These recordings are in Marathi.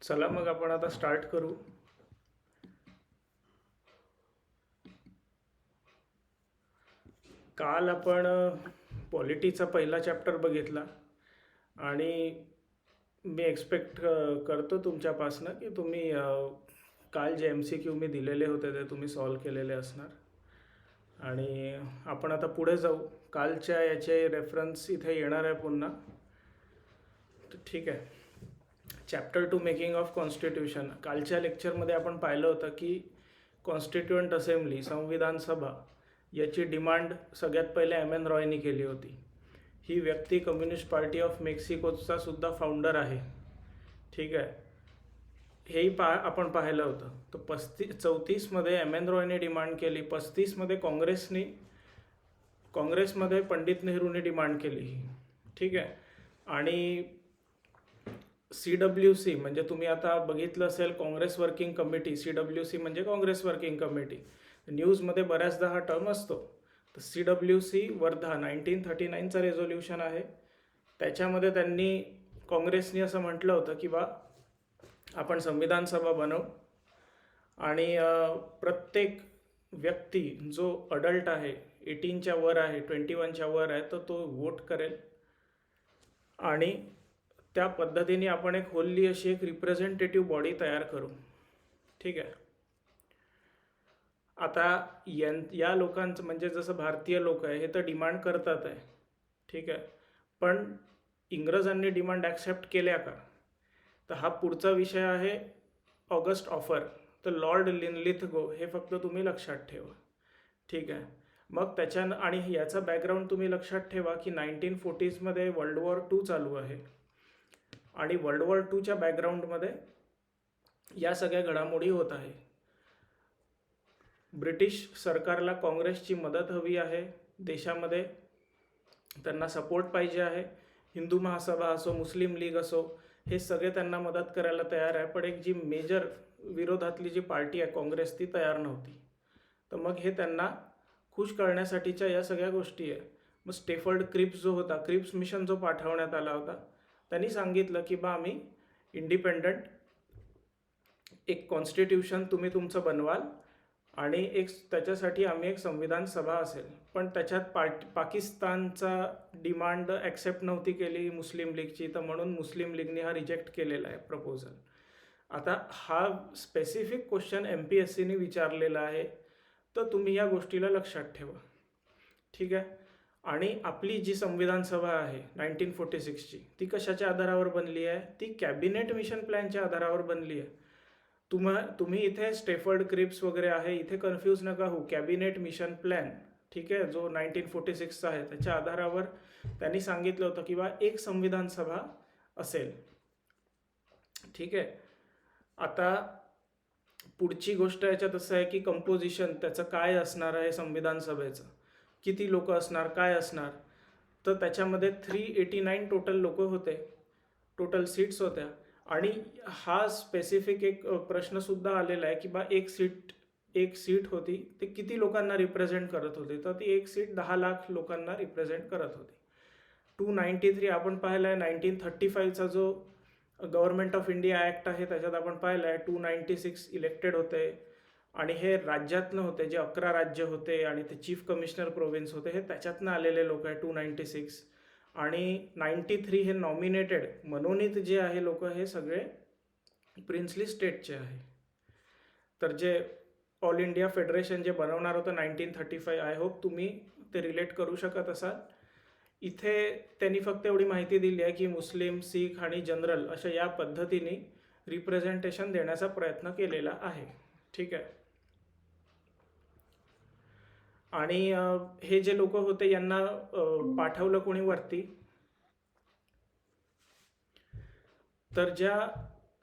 चला मग आपण आता स्टार्ट करू. काल आपण पॉलिटीचा पहिला चॅप्टर बघितला आणि मी एक्सपेक्ट करतो तुमच्यापासनं की तुम्ही काल जे MCQ मी दिलेले होते ते तुम्ही सॉल्व केलेले असणार. आणि आपण आता पुढे जाऊ. कालच्या याचे रेफरन्स इथे येणार आहे पुन्हा. ठीक आहे. Chapter 2 making of constitution. कालच्या लेक्चरमध्ये आपण पाहिलं होतं की कॉन्स्टिट्युएंट असेंब्ली संविधान सभा याची डिमांड सगळ्यात पहिले M.N. रॉयनी केली होती. ही व्यक्ती कम्युनिस्ट पार्टी ऑफ मेक्सिकोचा सुद्धा फाउंडर आहे. ठीक आहे. हेही आपण पाहिलं होतं. तर 34मध्ये M.N. रॉयने डिमांड केली. 35मध्ये काँग्रेसमध्ये पंडित नेहरूने डिमांड केली ही. ठीक आहे. आणि CWC म्हणजे तुम्ही आता बघितलं असेल काँग्रेस वर्किंग कमिटी. CWC म्हणजे काँग्रेस वर्किंग कमिटी. न्यूजमध्ये बऱ्याचदा हा टर्म असतो. तर CWC वर्धा 1939चा रेझोल्युशन आहे. त्याच्यामध्ये त्यांनी काँग्रेसनी असं म्हटलं होतं की आपण संविधान सभा बनवू आणि प्रत्येक व्यक्ती जो अडल्ट आहे 18च्या वर आहे 21च्या वर आहे तर तो वोट करेल आणि त्या पद्धतीने आपण एक होल्ली अशी एक रिप्रेझेंटेटिव्ह बॉडी तयार करू. ठीक आहे. आता या लोकांचं म्हणजे जसं भारतीय लोक आहे हे तर डिमांड करतात आहे. ठीक आहे. पण इंग्रजांनी डिमांड ॲक्सेप्ट केल्या का? तर हा पुढचा विषय आहे ऑगस्ट ऑफर. तर लॉर्ड लिनलिथगो हे फक्त तुम्ही लक्षात ठेवा. ठीक आहे. मग आणि याचा बॅकग्राऊंड तुम्ही लक्षात ठेवा की 1940मध्ये वर्ल्ड वॉर 2 चालू आहे आणि वर्ल्ड वॉर 2च्या बॅकग्राऊंडमध्ये या सगळ्या घडामोडी होत आहे. ब्रिटिश सरकारला काँग्रेसची मदत हवी आहे. देशामध्ये त्यांना सपोर्ट पाहिजे आहे. हिंदू महासभा असो मुस्लिम लीग असो हे सगळे त्यांना मदत करायला तयार आहे. पण एक जी मेजर विरोधातली जी पार्टी आहे काँग्रेस ती तयार नव्हती. तर मग हे त्यांना खुश करण्यासाठीच्या या सगळ्या गोष्टी आहे. मग स्टेफर्ड क्रिप्स जो होता क्रिप्स मिशन जो पाठवण्यात आला होता त्यांनी सांगितलं की आम्ही इंडिपेंडंट एक कॉन्स्टिट्यूशन तुम्ही तुमचं बनवाल आणि त्याच्यासाठी आम्ही एक संविधान सभा असेल. पण त्याच्यात पाकिस्तानचा डिमांड ॲक्सेप्ट नव्हती केली मुस्लिम लीगची. तर म्हणून मुस्लिम लीगने हा रिजेक्ट केलेला आहे प्रपोजल. आता हा स्पेसिफिक क्वेश्चन MPSCने विचारलेला आहे. तर तुम्ही या गोष्टीला लक्षात ठेवा. ठीक आहे. आणि आपली जी संविधान सभा आहे 1946ची ती कशाच्या आधारावर बनली आहे? ती कॅबिनेट मिशन प्लॅनच्या आधारावर बनली आहे. तुम्ही इथे स्टेफर्ड क्रिप्स वगैरे आहे इथे कन्फ्यूज नका होऊ. कॅबिनेट मिशन प्लॅन ठीक आहे जो 1946चा आहे त्याच्या आधारावर त्यांनी सांगितलं होतं की एक संविधान सभा असेल. ठीक आहे. आता पुढची गोष्ट याच्यात असं आहे की कंपोजिशन त्याचं काय असणार आहे संविधान सभेचं, किती लोक असणार, काय असणार. तर त्याच्यामध्ये 389 टोटल लोक होते, टोटल सीट्स होत्या. आणि हा स्पेसिफिक एक प्रश्नसुद्धा आलेला आहे की एक सीट होती ते किती लोकांना रिप्रेझेंट करत होते. तर ती एक सीट 10 लाख लोकांना रिप्रेझेंट करत होती. 293 आपण पाहिलं आहे 1935चा जो गव्हर्नमेंट ऑफ इंडिया ॲक्ट आहे त्याच्यात आपण पाहिलं आहे 296 इलेक्टेड होते आणि हे राज्यातनं होते. जे 11 राज्य होते आणि ते चीफ कमिशनर प्रोव्हिन्स होते हे त्याच्यातनं आलेले लोक आहे 296. आणि 93 हे नॉमिनेटेड मनोनीत जे आहे लोक हे सगळे प्रिन्सली स्टेटचे आहे. तर जे ऑल इंडिया फेडरेशन जे बनवणार होतं 1935 आय होप तुम्ही ते रिलेट करू शकत असाल. इथे त्यांनी फक्त एवढी माहिती दिली आहे की मुस्लिम, सीख आणि जनरल अशा या पद्धतीने रिप्रेझेंटेशन देण्याचा प्रयत्न केलेला आहे. ठीक आहे. आणि हे जे लोक होते यांना पाठवलं कोणी वरती, तर ज्या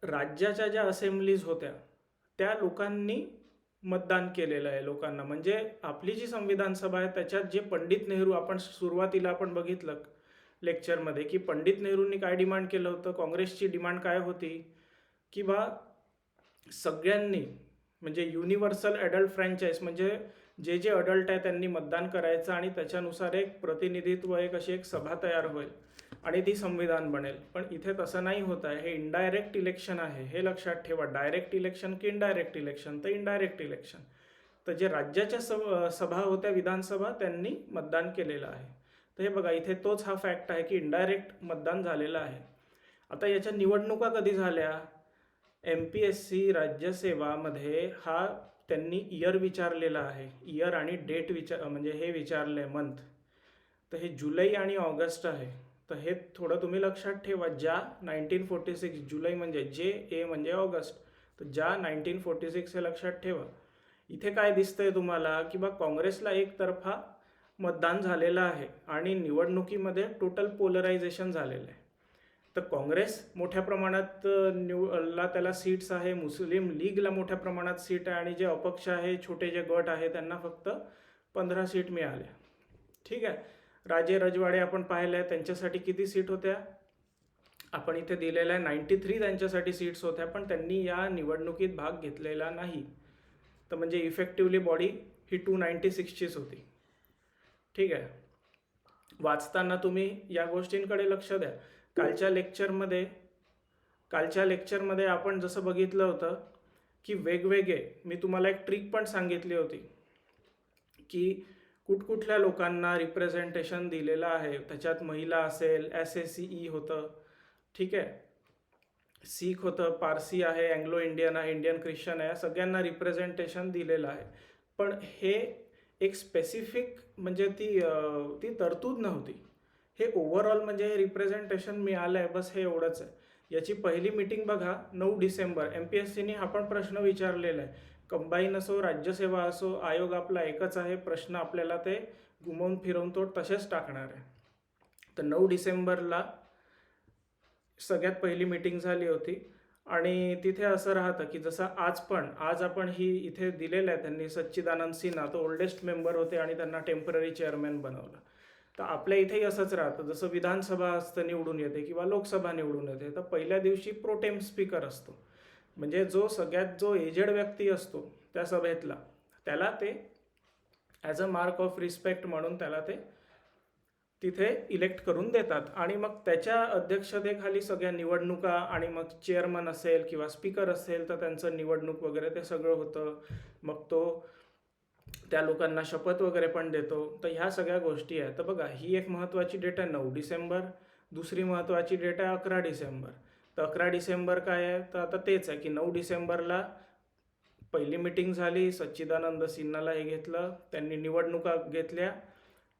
राज्याच्या ज्या असेंब्लीज होत्या त्या लोकांनी मतदान केलेलं आहे लोकांना. म्हणजे आपली जी संविधान सभा आहे त्याच्यात जे पंडित नेहरू आपण सुरुवातीला आपण बघितलं लेक्चरमध्ये की पंडित नेहरूंनी काय डिमांड केलं होतं. काँग्रेसची डिमांड काय होती की सगळ्यांनी म्हणजे युनिव्हर्सल ॲडल्ट फ्रँचाईज म्हणजे जे अडल्ट आहे त्यांनी मतदान करायचं आणि त्याच्यानुसार एक प्रतिनिधित्व एक अशी एक सभा तयार होईल आणि ती संविधान बनेल. पण इथे तसं नाही होत आहे. हे इनडायरेक्ट इलेक्शन आहे, हे लक्षात ठेवा. डायरेक्ट इलेक्शन की इनडायरेक्ट इलेक्शन? तर इनडायरेक्ट इलेक्शन. तर जे राज्याच्या सभा होत्या विधानसभा, त्यांनी मतदान केलेलं आहे. तर हे बघा, इथे तोच हा फॅक्ट आहे की इनडायरेक्ट मतदान झालेलं आहे. आता याच्या निवडणुका कधी झाल्या? MPSC राज्यसेवामध्ये हा त्यांनी इयर विचारलेला आहे, इयर आणि डेट म्हणजे हे विचारले मंथ. तर हे जुलै आणि ऑगस्ट आहे. तर हे थोडं तुम्ही लक्षात ठेवा. ज्या 1946 जुलै म्हणजे JA म्हणजे ऑगस्ट, तर ज्या 1946 हे लक्षात ठेवा. इथे काय दिसतंय तुम्हाला की बा काँग्रेसला एकतर्फा मतदान झालेलं आहे आणि निवडणुकीमध्ये टोटल पोलरायझेशन झालेलं आहे. तर काँग्रेस मोठ्या प्रमाणात त्याला सीट्स आहे, मुस्लिम लीगला मोठ्या प्रमाणात सीट आहे आणि जे अपक्ष आहे, छोटे जे गट आहे, त्यांना फक्त 15 सीट मिळाल्या. ठीक आहे. राजे रजवाडे आपण पाहिले, त्यांच्यासाठी किती सीट होत्या? आपण इथे दिलेल्या 93 त्यांच्यासाठी सीट्स होत्या, पण त्यांनी या निवडणुकीत भाग घेतलेला नाही. तर म्हणजे इफेक्टिव्हली बॉडी ही 296चीच होती. ठीक आहे. वाचताना तुम्ही या गोष्टींकडे लक्ष द्या. कालच्या लेक्चरमध्ये आपण जसं बघितलं होतं की वेगवेगळे, मी तुम्हाला एक ट्रिक पण सांगितली होती की कुठकुठल्या लोकांना रिप्रेझेंटेशन दिलेलं आहे. त्याच्यात महिला असेल, SACE होतं, ठीक आहे, सीख होतं, पारसी आहे, अँग्लो इंडियन आहे, इंडियन ख्रिश्चन आहे, सगळ्यांना रिप्रेझेंटेशन दिलेलं आहे. पण हे एक स्पेसिफिक म्हणजे ती तरतूद नव्हती. हे ओव्हरऑल म्हणजे हे रिप्रेझेंटेशन मिळालं आहे, बस हे एवढंच आहे. याची पहिली मीटिंग बघा 9 डिसेंबर. MPSCने हा पण प्रश्न विचारलेला आहे. कंबाईन असो, राज्यसेवा असो, आयोग आपला एकच आहे. प्रश्न आपल्याला ते घुमवून फिरवून तो तसेच टाकणार आहे. तर 9 डिसेंबरला सगळ्यात पहिली मीटिंग झाली होती आणि तिथे असं राहतं की जसं आज आपण ही इथे दिलेलं आहे, त्यांनी सच्चिदानंद सिन्हा, तो ओल्डेस्ट मेंबर होते आणि त्यांना टेम्पररी चेअरमॅन बनवलं. तर आपल्या इथेही असंच राहतं. जसं विधानसभा असतं निवडून येते किंवा लोकसभा निवडून येते, तर पहिल्या दिवशी प्रोटेम स्पीकर असतो. म्हणजे जो एजेड व्यक्ती असतो त्या सभेतला, त्याला ते as a mark of respect म्हणून त्याला ते तिथे इलेक्ट करून देतात. आणि मग त्याच्या अध्यक्षतेखाली सगळ्या निवडणुका आणि मग चेअरमन असेल किंवा स्पीकर असेल तर त्यांचं निवडणूक वगैरे ते सगळं होतं. मग तो त्या लोकांना शपथ वगैरे पण देतो. तर ह्या सगळ्या गोष्टी आहेत. तर बघा, ही एक महत्त्वाची डेट आहे 9 डिसेंबर. दुसरी महत्त्वाची डेट आहे 11 डिसेंबर. तर 11 डिसेंबर काय आहे? तर आता तेच आहे की 9 डिसेंबरला पहिली मीटिंग झाली, सच्चिदानंद सिन्हाला हे घेतलं, त्यांनी निवडणुका घेतल्या,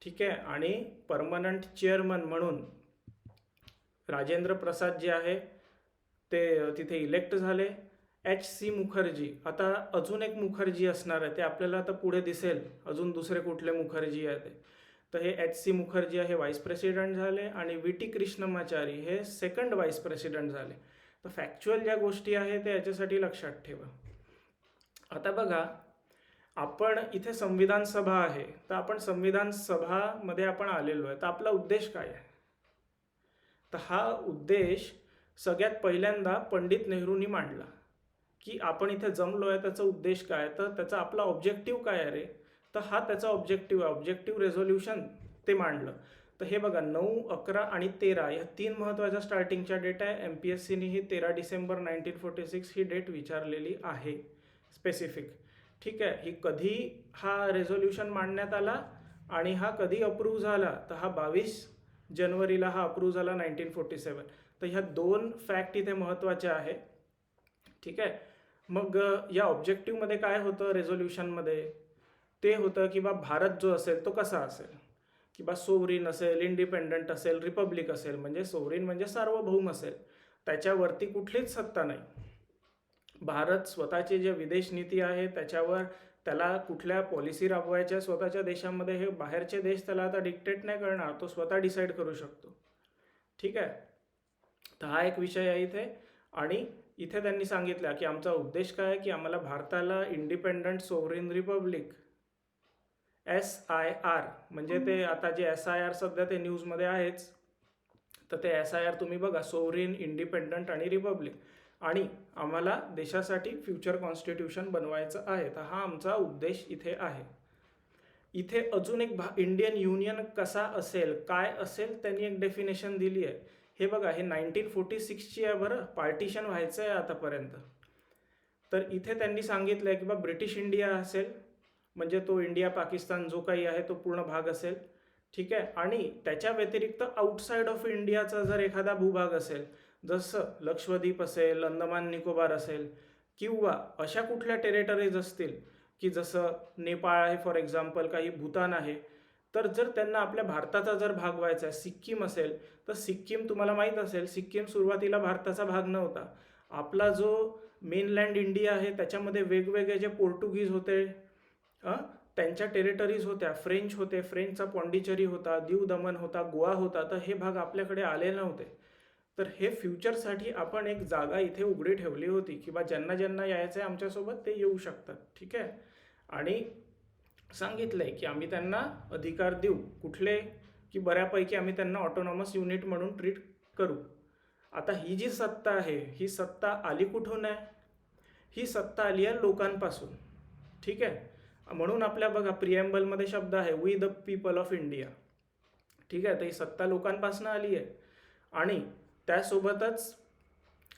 ठीक आहे. आणि परमनंट चेअरमन म्हणून राजेंद्र प्रसाद जे आहे ते तिथे इलेक्ट झाले. HC मुखर्जी, आता अजून एक मुखर्जी असणार आहे, ते आपल्याला आता पुढे दिसेल अजून दुसरे कुठले मुखर्जी आहे ते. तर हे HC मुखर्जी हे व्हाईस प्रेसिडेंट झाले आणि VT कृष्णमाचारी हे सेकंड व्हाईस प्रेसिडेंट झाले. तर फॅक्च्युअल ज्या गोष्टी आहेत ते याच्यासाठी लक्षात ठेवा. आता बघा, आपण इथे संविधान सभा आहे, तर आपण संविधान सभामध्ये आपण आलेलो आहे. तर आपला उद्देश काय आहे? तर हा उद्देश सगळ्यात पहिल्यांदा पंडित नेहरूंनी मांडला की आपण इथे जमलो आहे, त्याचा उद्देश काय, तर त्याचा आपला ऑब्जेक्टिव्ह काय आहे रे. तर हा त्याचा ऑब्जेक्टिव्ह आहे, ऑब्जेक्टिव्ह रेझोल्युशन ते मांडलं. तर हे बघा, 9, 11 आणि 13 या 3 महत्त्वाच्या स्टार्टिंगच्या डेट आहे. MPSCने ही 13 डिसेंबर 1946 ही डेट विचारलेली आहे स्पेसिफिक. ठीक आहे. ही कधी हा रेझोल्युशन मांडण्यात आला आणि हा कधी अप्रूव्ह झाला? तर हा 22 जानेवारीला हा अप्रूव्ह झाला 1947. तर ह्या 2 फॅक्ट इथे महत्त्वाचे आहे. ठीक आहे. मग या ऑब्जेक्टिव्हमध्ये काय होतं रेझोल्युशनमध्ये? ते होतं की बा भारत जो असेल तो कसा असेल, की बा सोवरीन असेल, इंडिपेंडंट असेल, रिपब्लिक असेल. म्हणजे सोवरीन म्हणजे सार्वभौम असेल, त्याच्यावरती कुठलीच सत्ता नाही. भारत स्वतःची जे विदेश नीती आहे त्याच्यावर त्याला कुठल्या पॉलिसी राबवायच्या स्वतःच्या देशामध्ये, हे बाहेरचे देश त्याला आता डिक्टेट नाही करणार, तो स्वतः डिसाईड करू शकतो. ठीक आहे. तर हा एक विषय आहे इथे. आणि इथे त्यांनी सांगितलं की आमचा उद्देश काय आहे, की आम्हाला भारताला इंडिपेंडंट सोवरीन रिपब्लिक SIR, म्हणजे ते आता जे SIR सध्या ते न्यूजमध्ये आहेच, तर ते SIR तुम्ही बघा, सोवरीन, इंडिपेंडंट आणि रिपब्लिक. आणि आम्हाला देशासाठी फ्युचर कॉन्स्टिट्यूशन बनवायचं आहे. तर हा आमचा उद्देश इथे आहे. इथे अजून एक इंडियन युनियन कसा असेल, काय असेल, त्यांनी एक डेफिनेशन दिली आहे. हे बघा, हे 1946ची आहे बरं, पार्टिशन व्हायचं आहे आतापर्यंत. तर इथे त्यांनी सांगितलं आहे की बा ब्रिटिश इंडिया असेल, म्हणजे तो इंडिया पाकिस्तान जो काही आहे तो पूर्ण भाग असेल, ठीक आहे. आणि त्याच्या व्यतिरिक्त आउटसाईड ऑफ इंडियाचा जर एखादा भूभाग असेल, जसं लक्षद्वीप असेल, अंदमान निकोबार असेल, किंवा अशा कुठल्या टेरिटरीज असतील की जसं नेपाळ आहे फॉर एक्झाम्पल, काही भूतान आहे, तर जर त्यांना आपल्या भारताचा जर भाग व्हायचा आहे, सिक्कीम असेल, तर सिक्कीम तुम्हाला माहीत असेल, सिक्कीम सुरुवातीला भारताचा भाग नव्हता. आपला जो मेनलँड इंडिया आहे त्याच्यामध्ये वेगवेगळे जे पोर्तुगीज होते, त्यांच्या टेरिटरीज होत्या, फ्रेंच होते, फ्रेंचचा पॉंडिचेरी होता, दीव दमन होता, गोवा होता, तर हे भाग आपल्याकडे आले नव्हते. तर हे फ्युचरसाठी आपण एक जागा इथे उघडी ठेवली होती की बा ज्यांना ज्यांना यायचं आहे आमच्यासोबत ते येऊ शकतात, ठीक आहे. आणि सांगितलंय की आम्ही त्यांना अधिकार देऊ, कुठले की बऱ्यापैकी आम्ही त्यांना ऑटोनॉमस युनिट म्हणून ट्रीट करू. आता ही जी सत्ता आहे, ही सत्ता आली कुठून आहे? ही सत्ता आली आहे लोकांपासून, ठीक आहे. म्हणून आपल्या बघा प्रिएम्बलमध्ये शब्द आहे, we the people of India, ठीक आहे. तर ही सत्ता लोकांपासून आली आहे. आणि त्यासोबतच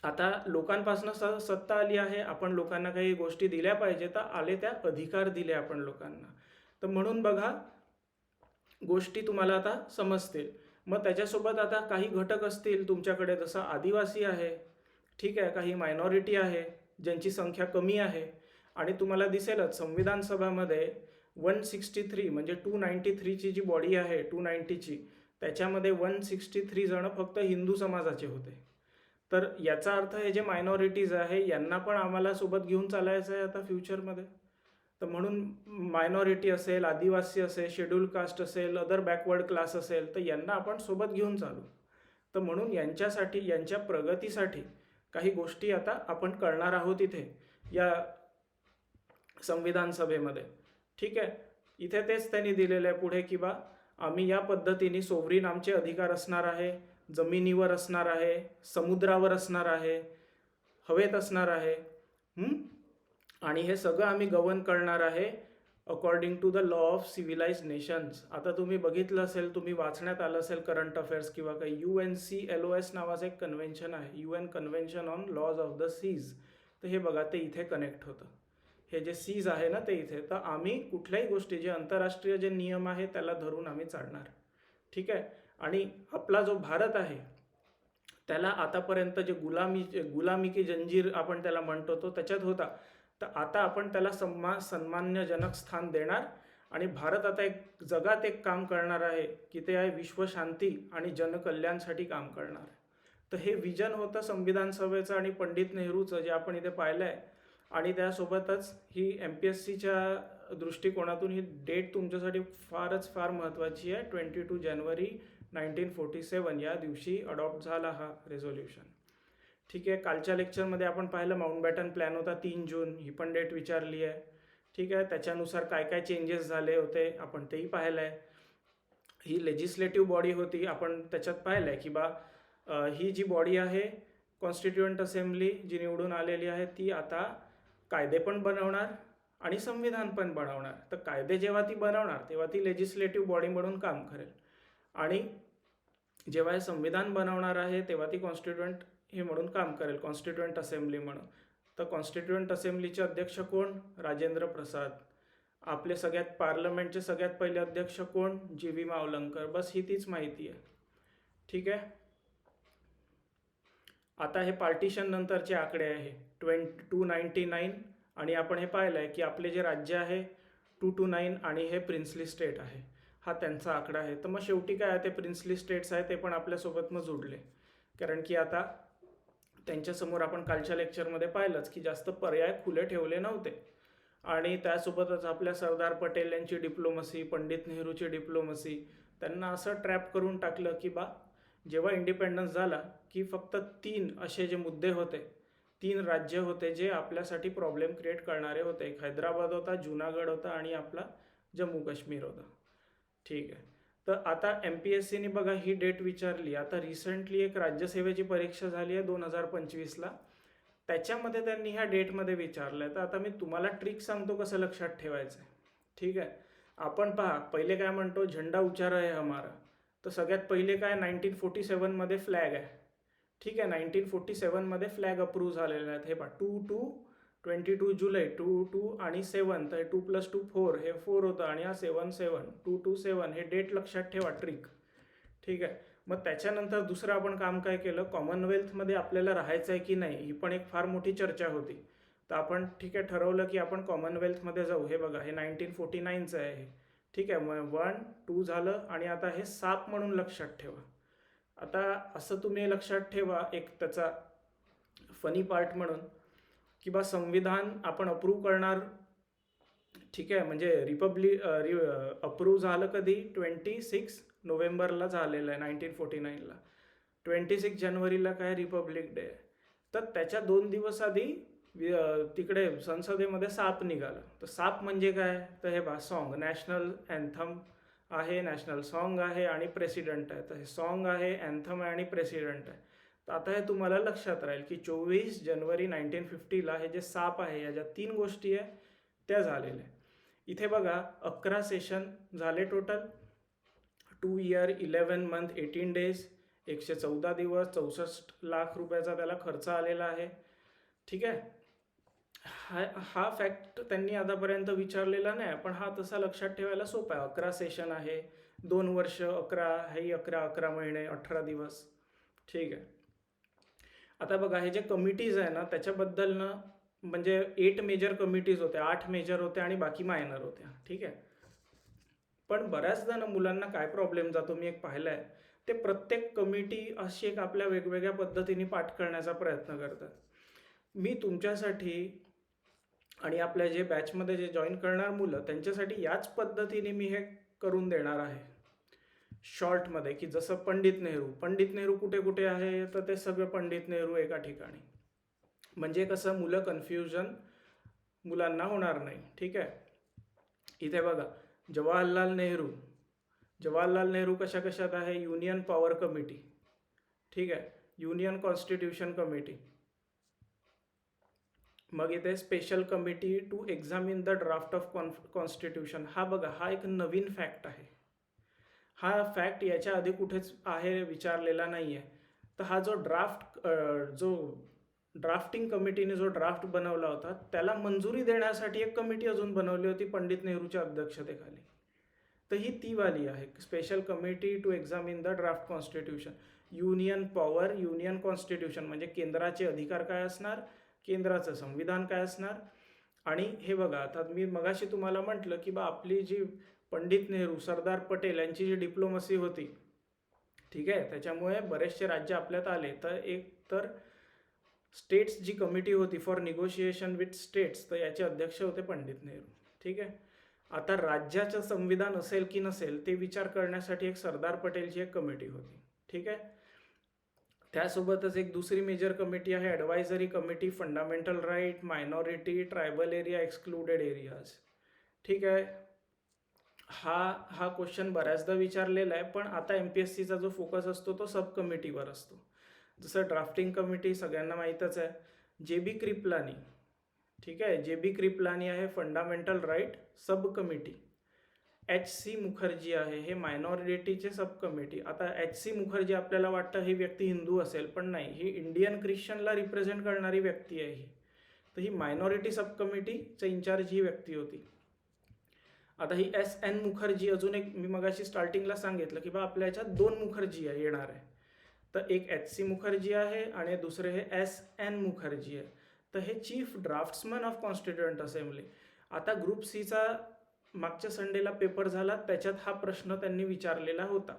आता लोकांपासून सत्ता आली आहे, आपण लोकांना काही गोष्टी दिल्या पाहिजे, तर आले त्या अधिकार दिले आपण लोकांना. तर म्हणून बघा, गोष्टी तुम्हाला आता समजतील. मग त्याच्यासोबत आता काही घटक असतील तुमच्याकडे, जसं आदिवासी आहे, ठीक आहे, काही मायनॉरिटी आहे ज्यांची संख्या कमी आहे. आणि तुम्हाला दिसेलच संविधान सभामध्ये 163 म्हणजे 293ची जी बॉडी आहे 290ची, त्याच्यामध्ये 163 जण फक्त हिंदू समाजाचे होते. तर याचा अर्थ हे जे मायनॉरिटीज आहे यांना पण आम्हाला सोबत घेऊन चालायचं आहे आता फ्युचरमध्ये. तर म्हणून मायनॉरिटी असेल, आदिवासी असेल, शेड्यूल कास्ट असेल, अदर बॅकवर्ड क्लास असेल, तर यांना आपण सोबत घेऊन चालू. तर म्हणून यांच्यासाठी, यांच्या प्रगतीसाठी काही गोष्टी आता आपण करणार आहोत इथे या संविधान सभेमध्ये, ठीक आहे. इथे तेच त्यांनी दिलेलं आहे पुढे की बा आम्ही या पद्धतीने सोवरीन आमचे अधिकार असणार आहे, जमिनीवर असणार आहे, समुद्रावर असणार आहे, हवेत असणार आहे, आणि हे सगळं आम्ही गव्हर्न करणार आहे according to the law of civilize nations. आता तुम्ही बघितलं असेल, तुम्ही वाचण्यात आलं असेल करंट अफेअर्स किंवा काही, UNCLOS नावाचं एक कन्व्हेन्शन आहे, UN convention on laws of the seas. तर हे बघा, ते इथे कनेक्ट होतं, हे जे सीज आहे ना ते इथे. तर आम्ही कुठल्याही गोष्टी, जे आंतरराष्ट्रीय जे नियम आहे त्याला धरून आम्ही चालणार, ठीक आहे. आणि आपला जो भारत आहे त्याला आतापर्यंत जे गुलामी की जंजीर आपण त्याला म्हणतो तो त्याच्यात होता. तर आता आपण त्याला सन्मानजनक स्थान देणार. आणि भारत आता एक जगात एक काम करणार आहे की ते आहे विश्वशांती आणि जनकल्याणसाठी काम करणार. तर हे विजन होतं संविधान सभेचं आणि पंडित नेहरूचं, जे आपण इथे पाहिलं आहे. आणि त्यासोबतच ही MPSCच्या दृष्टिकोनातून ही डेट तुमच्यासाठी फारच फार महत्त्वाची आहे. 22 जानेवारी 1947 या दिवशी अडॉप्ट झाला हा रेझोल्युशन, ठीक आहे. कालच्या लेक्चरमध्ये आपण पाहिलं माउंटबॅटन प्लॅन होता 3 जून, ही पण डेट विचारली आहे, ठीक आहे. त्याच्यानुसार काय काय चेंजेस झाले होते आपण तेही पाहिलं आहे. ही लेजिस्लेटिव्ह बॉडी होती, आपण त्याच्यात पाहिलं आहे की बा ही जी बॉडी आहे कॉन्स्टिट्युएंट असेंब्ली जी निवडून आलेली आहे, ती आता कायदे पण बनवणार आणि संविधान पण बनवणार. तर कायदे जेव्हा ती बनवणार तेव्हा ती लेजिस्लेटिव्ह बॉडी म्हणून काम करेल, आणि जेव्हा हे संविधान बनवणार आहे तेव्हा ती कॉन्स्टिट्युएंट हे म्हणून काम करेल, कॉन्स्टिट्युएंट असेंब्ली म्हणून. तर कॉन्स्टिट्युएंट असेंब्लीचे अध्यक्ष कोण? राजेंद्र प्रसाद. आपले सगळ्यात पार्लमेंटचे सगळ्यात पहिले अध्यक्ष कोण? GV मावलंकर. बस ही तीच माहिती आहे, ठीक आहे. आता हे पार्टिशन नंतरचे आकडे आहे 299, आणि आपण हे पाहिलं आहे की आपले जे राज्य आहे 229 आणि हे प्रिन्सली स्टेट आहे, हा त्यांचा आकडा आहे. तर मग शेवटी काय आहे, ते प्रिन्सली स्टेट्स आहे ते पण आपल्यासोबत मग जुडले, कारण की आता त्यांच्यासमोर आपण कालच्या लेक्चरमध्ये पाहिलंच की जास्त पर्याय खुले ठेवले नव्हते. आणि त्यासोबतच आपल्या सरदार पटेल यांची डिप्लोमसी, पंडित नेहरूची डिप्लोमसी, त्यांना असं ट्रॅप करून टाकलं की बा जेव्हा इंडिपेंडन्स झाला की फक्त 3 असे जे मुद्दे होते, 3 राज्य होते जे आपल्यासाठी प्रॉब्लेम क्रिएट करणारे होते. एक हैदराबाद होता, जुनागड होता आणि आपला जम्मू काश्मीर होता, ठीक आहे. तर आता MPSCने बघा ही डेट विचारली. आता रिसेंटली एक राज्यसेवेची परीक्षा झाली आहे 2025ला, त्याच्यामध्ये त्यांनी ह्या डेटमध्ये विचारलं आहे. तर आता मी तुम्हाला ट्रिक सांगतो कसं लक्षात ठेवायचं आहे, ठीक आहे. आपण पहा पहिले काय म्हणतो, झेंडा ऊंचा रहे हमारा. तर सगळ्यात पहिले काय 1947मध्ये फ्लॅग आहे. ठीक आहे, 1947मध्ये फ्लॅग अप्रूव्ह झालेले आहेत. हे पहा 22 जुलै 22 आणि 7, तर 2+2 4, हे 4 होतं आणि हा 7 227, हे डेट लक्षात ठेवा, ट्रिक. ठीक आहे. मग त्याच्यानंतर दुसरं आपण काम काय केलं, कॉमनवेल्थमध्ये आपल्याला राहायचं आहे की नाही, ही पण एक फार मोठी चर्चा होती. तर आपण ठीक आहे ठरवलं की आपण कॉमनवेल्थमध्ये जाऊ. हे बघा, हे 1949चं आहे हे. ठीक आहे, मग 1 2 झालं आणि आता हे साप म्हणून लक्षात ठेवा. आता असं तुम्ही लक्षात ठेवा, एक त्याचा फनी पार्ट म्हणून, की बा संविधान आपण अप्रूव्ह करणार. ठीक आहे, म्हणजे अप्रूव्ह झालं कधी, 26 नोव्हेंबरला झालेलं आहे 1949ला. 26 जानेवारीला काय रिपब्लिक डे आहे. तर त्याच्या 2 दिवस आधी तिकडे संसदेमध्ये साप निघाला. तर साप म्हणजे काय, तर हे बा सॉन्ग, नॅशनल अँथम आहे, नॅशनल सॉन्ग आहे आणि प्रेसिडेंट आहे. तर हे सॉन्ग आहे, अँथम आहे आणि प्रेसिडेंट आहे. तर आता हे तुम्हाला लक्षात राहील की 24 जानेवारी 1950ला हे जे साप आहे, या ज्या 3 गोष्टी आहे त्या झालेल्या. इथे बघा 11 सेशन झाले टोटल, 2 इयर 11 मंथ 18 डेज, 114 दिवस, 64 लाख रुपयाचा त्याला खर्च आलेला आहे. ठीक आहे, हा फॅक्ट त्यांनी आतापर्यंत विचारलेला नाही, पण हा तसा लक्षात ठेवायला सोपा आहे. 11 सेशन आहे, 2 वर्ष, 11 हे 11 महिने 18 दिवस. ठीक आहे. आता बघा हे जे कमिटीज आहे ना, त्याच्याबद्दल ना, म्हणजे 8 मेजर कमिटीज होत्या, 8 मेजर होत्या आणि बाकी मायनर होत्या. ठीक आहे. पण बऱ्याचदा ना मुलांना काय प्रॉब्लेम जातो, मी एक पाहिलं आहे, ते प्रत्येक कमिटी अशी एक आपल्या वेगवेगळ्या पद्धतीने पाठ करण्याचा प्रयत्न करतात. मी तुमच्यासाठी आणि आपल्या जे बॅचमध्ये जे जॉईन करणार मुलं, त्यांच्यासाठी याच पद्धतीने मी हे करून देणार आहे शॉर्टमध्ये, की जसं पंडित नेहरू कुठे कुठे आहे, तर ते सगळं पंडित नेहरू एका ठिकाणी. म्हणजे कसं मुलं कन्फ्युजन मुलांना होणार नाही. ठीक आहे. इथे बघा जवाहरलाल नेहरू कशात आहे, युनियन पॉवर कमिटी. ठीक आहे, युनियन कॉन्स्टिट्यूशन कमिटी. मग इथे special committee to examine the draft of constitution. हा बघा, हा एक नवीन फॅक्ट आहे. हा फॅक्ट याच्या आधी कुठेच आहे विचारलेला नाही आहे. तर हा जो ड्राफ्टिंग कमिटीने जो ड्राफ्ट बनवला होता, त्याला मंजुरी देण्यासाठी एक कमिटी अजून बनवली होती पंडित नेहरूच्या अध्यक्षतेखाली. तर ही ती वाली आहे, special committee to examine the draft constitution. Union power, union constitution म्हणजे केंद्राचे अधिकार काय असणार, केंद्राचं संविधान काय असणार. आणि हे बघा, आता मी मगाशी तुम्हाला म्हटलं की बा आपली जी पंडित नेहरू, सरदार पटेल यांची जी डिप्लोमसी होती, ठीक आहे, त्याच्यामुळे बरेचसे राज्य आपल्यात आले. तर एक तर स्टेट्स जी कमिटी होती फॉर निगोशिएशन विथ स्टेट्स, तर याचे अध्यक्ष होते पंडित नेहरू. ठीक आहे. आता राज्याचं संविधान असेल की नसेल ते विचार करण्यासाठी एक सरदार पटेलची एक कमिटी होती. ठीक आहे. त्यासोबतच एक दुसरी मेजर कमिटी आहे, advisory committee fundamental right, minority, tribal area, excluded areas. ठीक आहे. हा क्वेश्चन बऱ्याचदा विचारलेला आहे, पण आता MPSCचा जो फोकस असतो तो सब कमिटीवर असतो. जसं ड्राफ्टिंग कमिटी सगळ्यांना माहीतच आहे, JB कृपलानी. ठीक आहे, JB कृपलानी आहे फंडामेंटल राईट सब कमिटी. HC मुखर्जी आहे, हे मायनॉरिटीचे सब कमिटी. आता HC मुखर्जी आपल्याला वाटतं ही व्यक्ती हिंदू असेल, पण नाही, ही इंडियन ख्रिश्चनला रिप्रेझेंट करणारी व्यक्ती आहे ही. तर ही मायनॉरिटी सब कमिटीचं इन्चार्ज ही व्यक्ती होती. आता ही SN मुखर्जी, अजून एक मी मगाशी स्टार्टिंगला सांगितलं की बा आपल्या ह्याच्यात 2 मुखर्जी आहे येणार आहे. तर एक HC मुखर्जी आहे आणि दुसरे हे SN मुखर्जी आहे. तर हे chief draughtsman of constituent assembly. आता ग्रुप सीचा मागच्या संडेला पेपर झाला, त्याच्यात हा प्रश्न त्यांनी विचारलेला होता.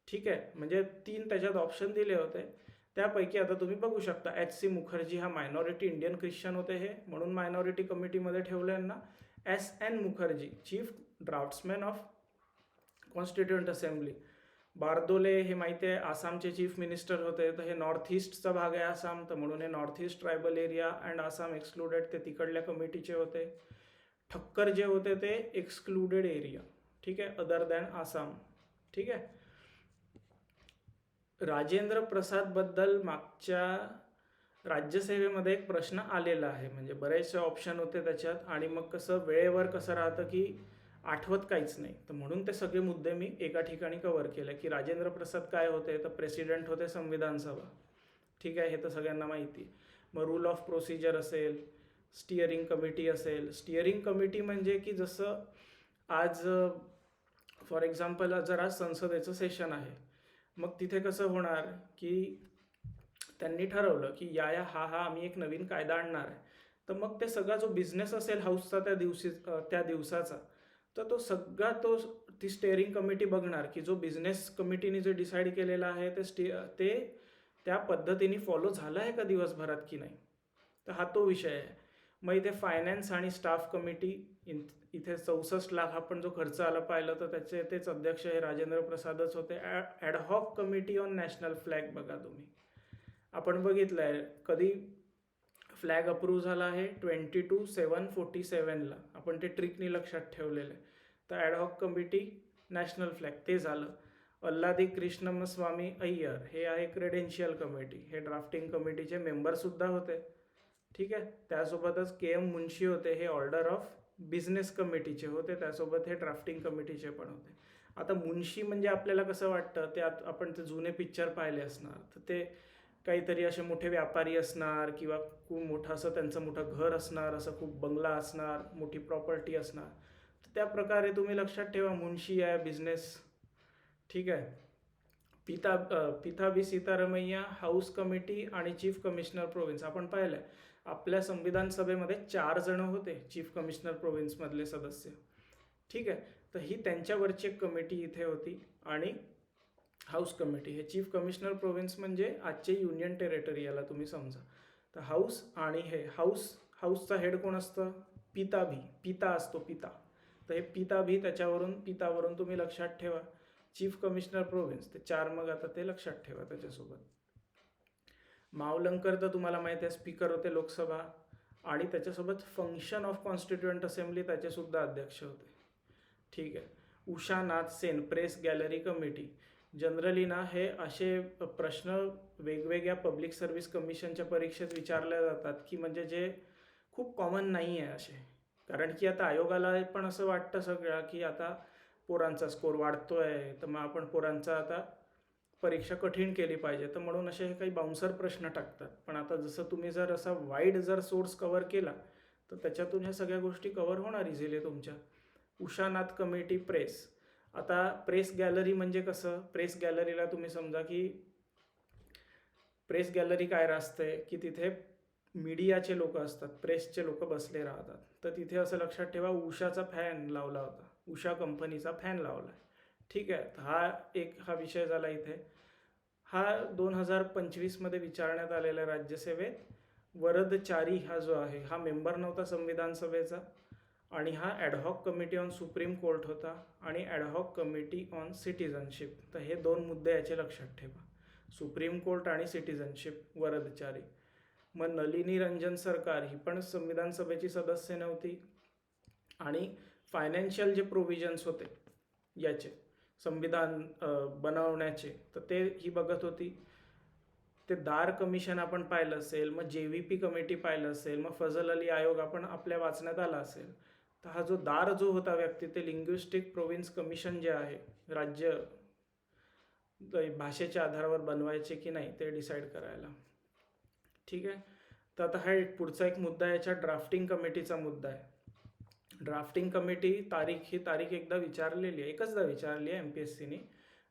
ठीक आहे, म्हणजे 3 त्याच्यात ऑप्शन दिले होते, त्यापैकी आता तुम्ही बघू शकता HC मुखर्जी हा मायनॉरिटी इंडियन ख्रिश्चन होते, हे म्हणून मायनॉरिटी कमिटीमध्ये ठेवलं यांना. SN Mukherjee chief draftsman of constituent assembly. Bardoloi हे माहिती आहे आसामचे चीफ मिनिस्टर होते, तर हे नॉर्थ ईस्टचा भाग आहे आसाम, तर म्हणून हे north east tribal area and Assam excluded, ते तिकडल्या कमिटीचे होते. ठक्कर जे होते ते एक्सक्लुडेड एरिया. ठीक आहे, अदर दॅन आसाम. ठीक आहे. राजेंद्र प्रसाद बद्दल मागच्या राज्यसेवेमध्ये एक प्रश्न आलेला आहे, म्हणजे बरेचसे ऑप्शन होते त्याच्यात. आणि मग कसं वेळेवर कसं राहतं की आठवत काहीच नाही. तर म्हणून ते सगळे मुद्दे मी एका ठिकाणी कव्हर केले की राजेंद्र प्रसाद काय होते, तर प्रेसिडेंट होते संविधान सभा. ठीक आहे, हे तर सगळ्यांना माहिती आहे. मग रूल ऑफ प्रोसिजर असेल, स्टिअरिंग कमिटी असेल. स्टिअरिंग कमिटी म्हणजे की जसं आज फॉर एक्झाम्पल जर आज संसदेचं सेशन आहे, मग तिथे कसं होणार की त्यांनी ठरवलं की हा आम्ही एक नवीन कायदा आणणार आहे. तर मग ते सगळा जो बिझनेस असेल हाऊसचा त्या दिवसाचा, तर तो सगळा ती स्टेअरिंग कमिटी बघणार की जो बिझनेस कमिटीने जे डिसाईड केलेलं आहे ते त्या पद्धतीने फॉलो झालं आहे का दिवसभरात की नाही. तर हा तो विषय आहे. मग इथे फायनान्स आणि स्टाफ कमिटी, इथे 64 लाख आपण जो खर्च आला पाहिलं तर तेच अध्यक्ष हे राजेंद्र प्रसादच होते. Ad hoc committee on national flag बघा तुम्ही, आपण बघितलं आहे कधी फ्लॅग अप्रूव्ह झाला आहे 22/7/47ला, आपण ते ट्रिकनी लक्षात ठेवलेलं आहे. तर ॲडहॉक कमिटी नॅशनल फ्लॅग ते झालं. अल्लादी कृष्णमस्वामी अय्यर हे आहे क्रेडेन्शियल कमिटी, हे ड्राफ्टिंग कमिटीचे मेंबरसुद्धा होते. ठीक आहे, त्यासोबतच KM मुन्शी होते, हे ऑर्डर ऑफ बिझनेस कमिटीचे होते, त्यासोबत हे ड्राफ्टिंग कमिटीचे पण होते. आता मुन्शी म्हणजे आपल्याला कसं वाटतं, ते आपण ते जुने पिक्चर पाहिले असणार, तर ते काहीतरी असे मोठे व्यापारी असणार किंवा खूप मोठं असं त्यांचं मोठं घर असणार, असं खूप बंगला असणार, मोठी प्रॉपर्टी असणार. तर त्या प्रकारे तुम्ही लक्षात ठेवा मुन्शी आहे बिझनेस. ठीक आहे. पिताबी सीतारमैया हाऊस कमिटी आणि चीफ कमिशनर प्रोव्हिन्स आपण पाहिलं आहे. आपल्या संविधान सभेमध्ये 4 जण होते चीफ कमिशनर प्रोव्हिन्समधले सदस्य. ठीक आहे, तर ही त्यांच्यावरची एक कमिटी इथे होती. आणि हाऊस कमिटी, हे चीफ कमिशनर प्रोव्हिन्स म्हणजे आजचे युनियन टेरिटरी याला तुम्ही समजा. तर हाऊस आणि हे हाऊसचा हेड कोण असतं, पिता असतो, पिता. तर हे पितावरून तुम्ही लक्षात ठेवा चीफ कमिशनर प्रोव्हिन्स, ते 4 मग आता ते लक्षात ठेवा त्याच्यासोबत. मावलंकर तर तुम्हाला माहिती आहे स्पीकर होते लोकसभा, आणि त्याच्यासोबत फंक्शन ऑफ कॉन्स्टिट्युएंट असेंब्ली त्याचेसुद्धा अध्यक्ष होते. ठीक आहे. Usha Nath Sen press gallery committee. Generally ना हे असे प्रश्न वेगवेगळ्या पब्लिक सर्व्हिस कमिशनच्या परीक्षेत विचारले जातात की म्हणजे जे खूप कॉमन नाही आहे असे. कारण की आता आयोगाला पण असं वाटतं सगळं की आता पोरांचा स्कोर वाढतोय, तर मग आपण पोरांचा आता परीक्षा कठीण केली पाहिजे, तर म्हणून असे हे काही बाउन्सर प्रश्न टाकतात. पण आता जसं तुम्ही जर असा वाईड सोर्स कव्हर केला तर त्याच्यातून ह्या सगळ्या गोष्टी कव्हर होणार इझिली तुमच्या. उषानाथ कमिटी प्रेस. आता प्रेस गॅलरी म्हणजे कसं, प्रेस गॅलरीला तुम्ही समजा की प्रेस गॅलरी काय असते की तिथे मीडियाचे लोक असतात, प्रेसचे लोक बसले राहतात. तर तिथे असं लक्षात ठेवा उषाचा फॅन लावला होता, उषा कंपनीचा फॅन लावला आहे. ठीक आहे, तर हा विषय झाला इथे. हा 2025मध्ये विचारण्यात आलेला राज्यसेवेत. वरदचारी हा जो आहे हा मेंबर नव्हता संविधान सभेचा, आणि हा ad hoc committee on supreme court होता आणि ॲडहॉक कमिटी ऑन सिटिझनशिप. तर हे 2 मुद्दे याचे लक्षात ठेवा, सुप्रीम कोर्ट आणि सिटिझनशिप. वरदचारी. मग नलिनी रंजन सरकार ही पण संविधान सभेची सदस्य नव्हती, आणि फायनान्शियल जे प्रोव्हिजन्स होते याचे संविधान बनवण्याचे, तर ते ही बघत होती. ते दार कमिशन आपण पाहिलं असेल, मग JVP कमिटी पाहिलं असेल, मग फजल अली आयोग आपण आपल्या वाचण्यात आला असेल. तर हा जो होता व्यक्ती, ते लिंग्विस्टिक प्रोव्हिन्स कमिशन जे आहे, राज्य भाषेच्या आधारावर बनवायचे की नाही ते डिसाईड करायला. ठीक आहे, तर आता हा पुढचा एक मुद्दा याच्या ड्राफ्टिंग कमिटीचा मुद्दा आहे. ड्राफ्टिंग कमिटी ही तारीख एकदा विचारलेली आहे, एकचदा विचारली आहे MPSCने,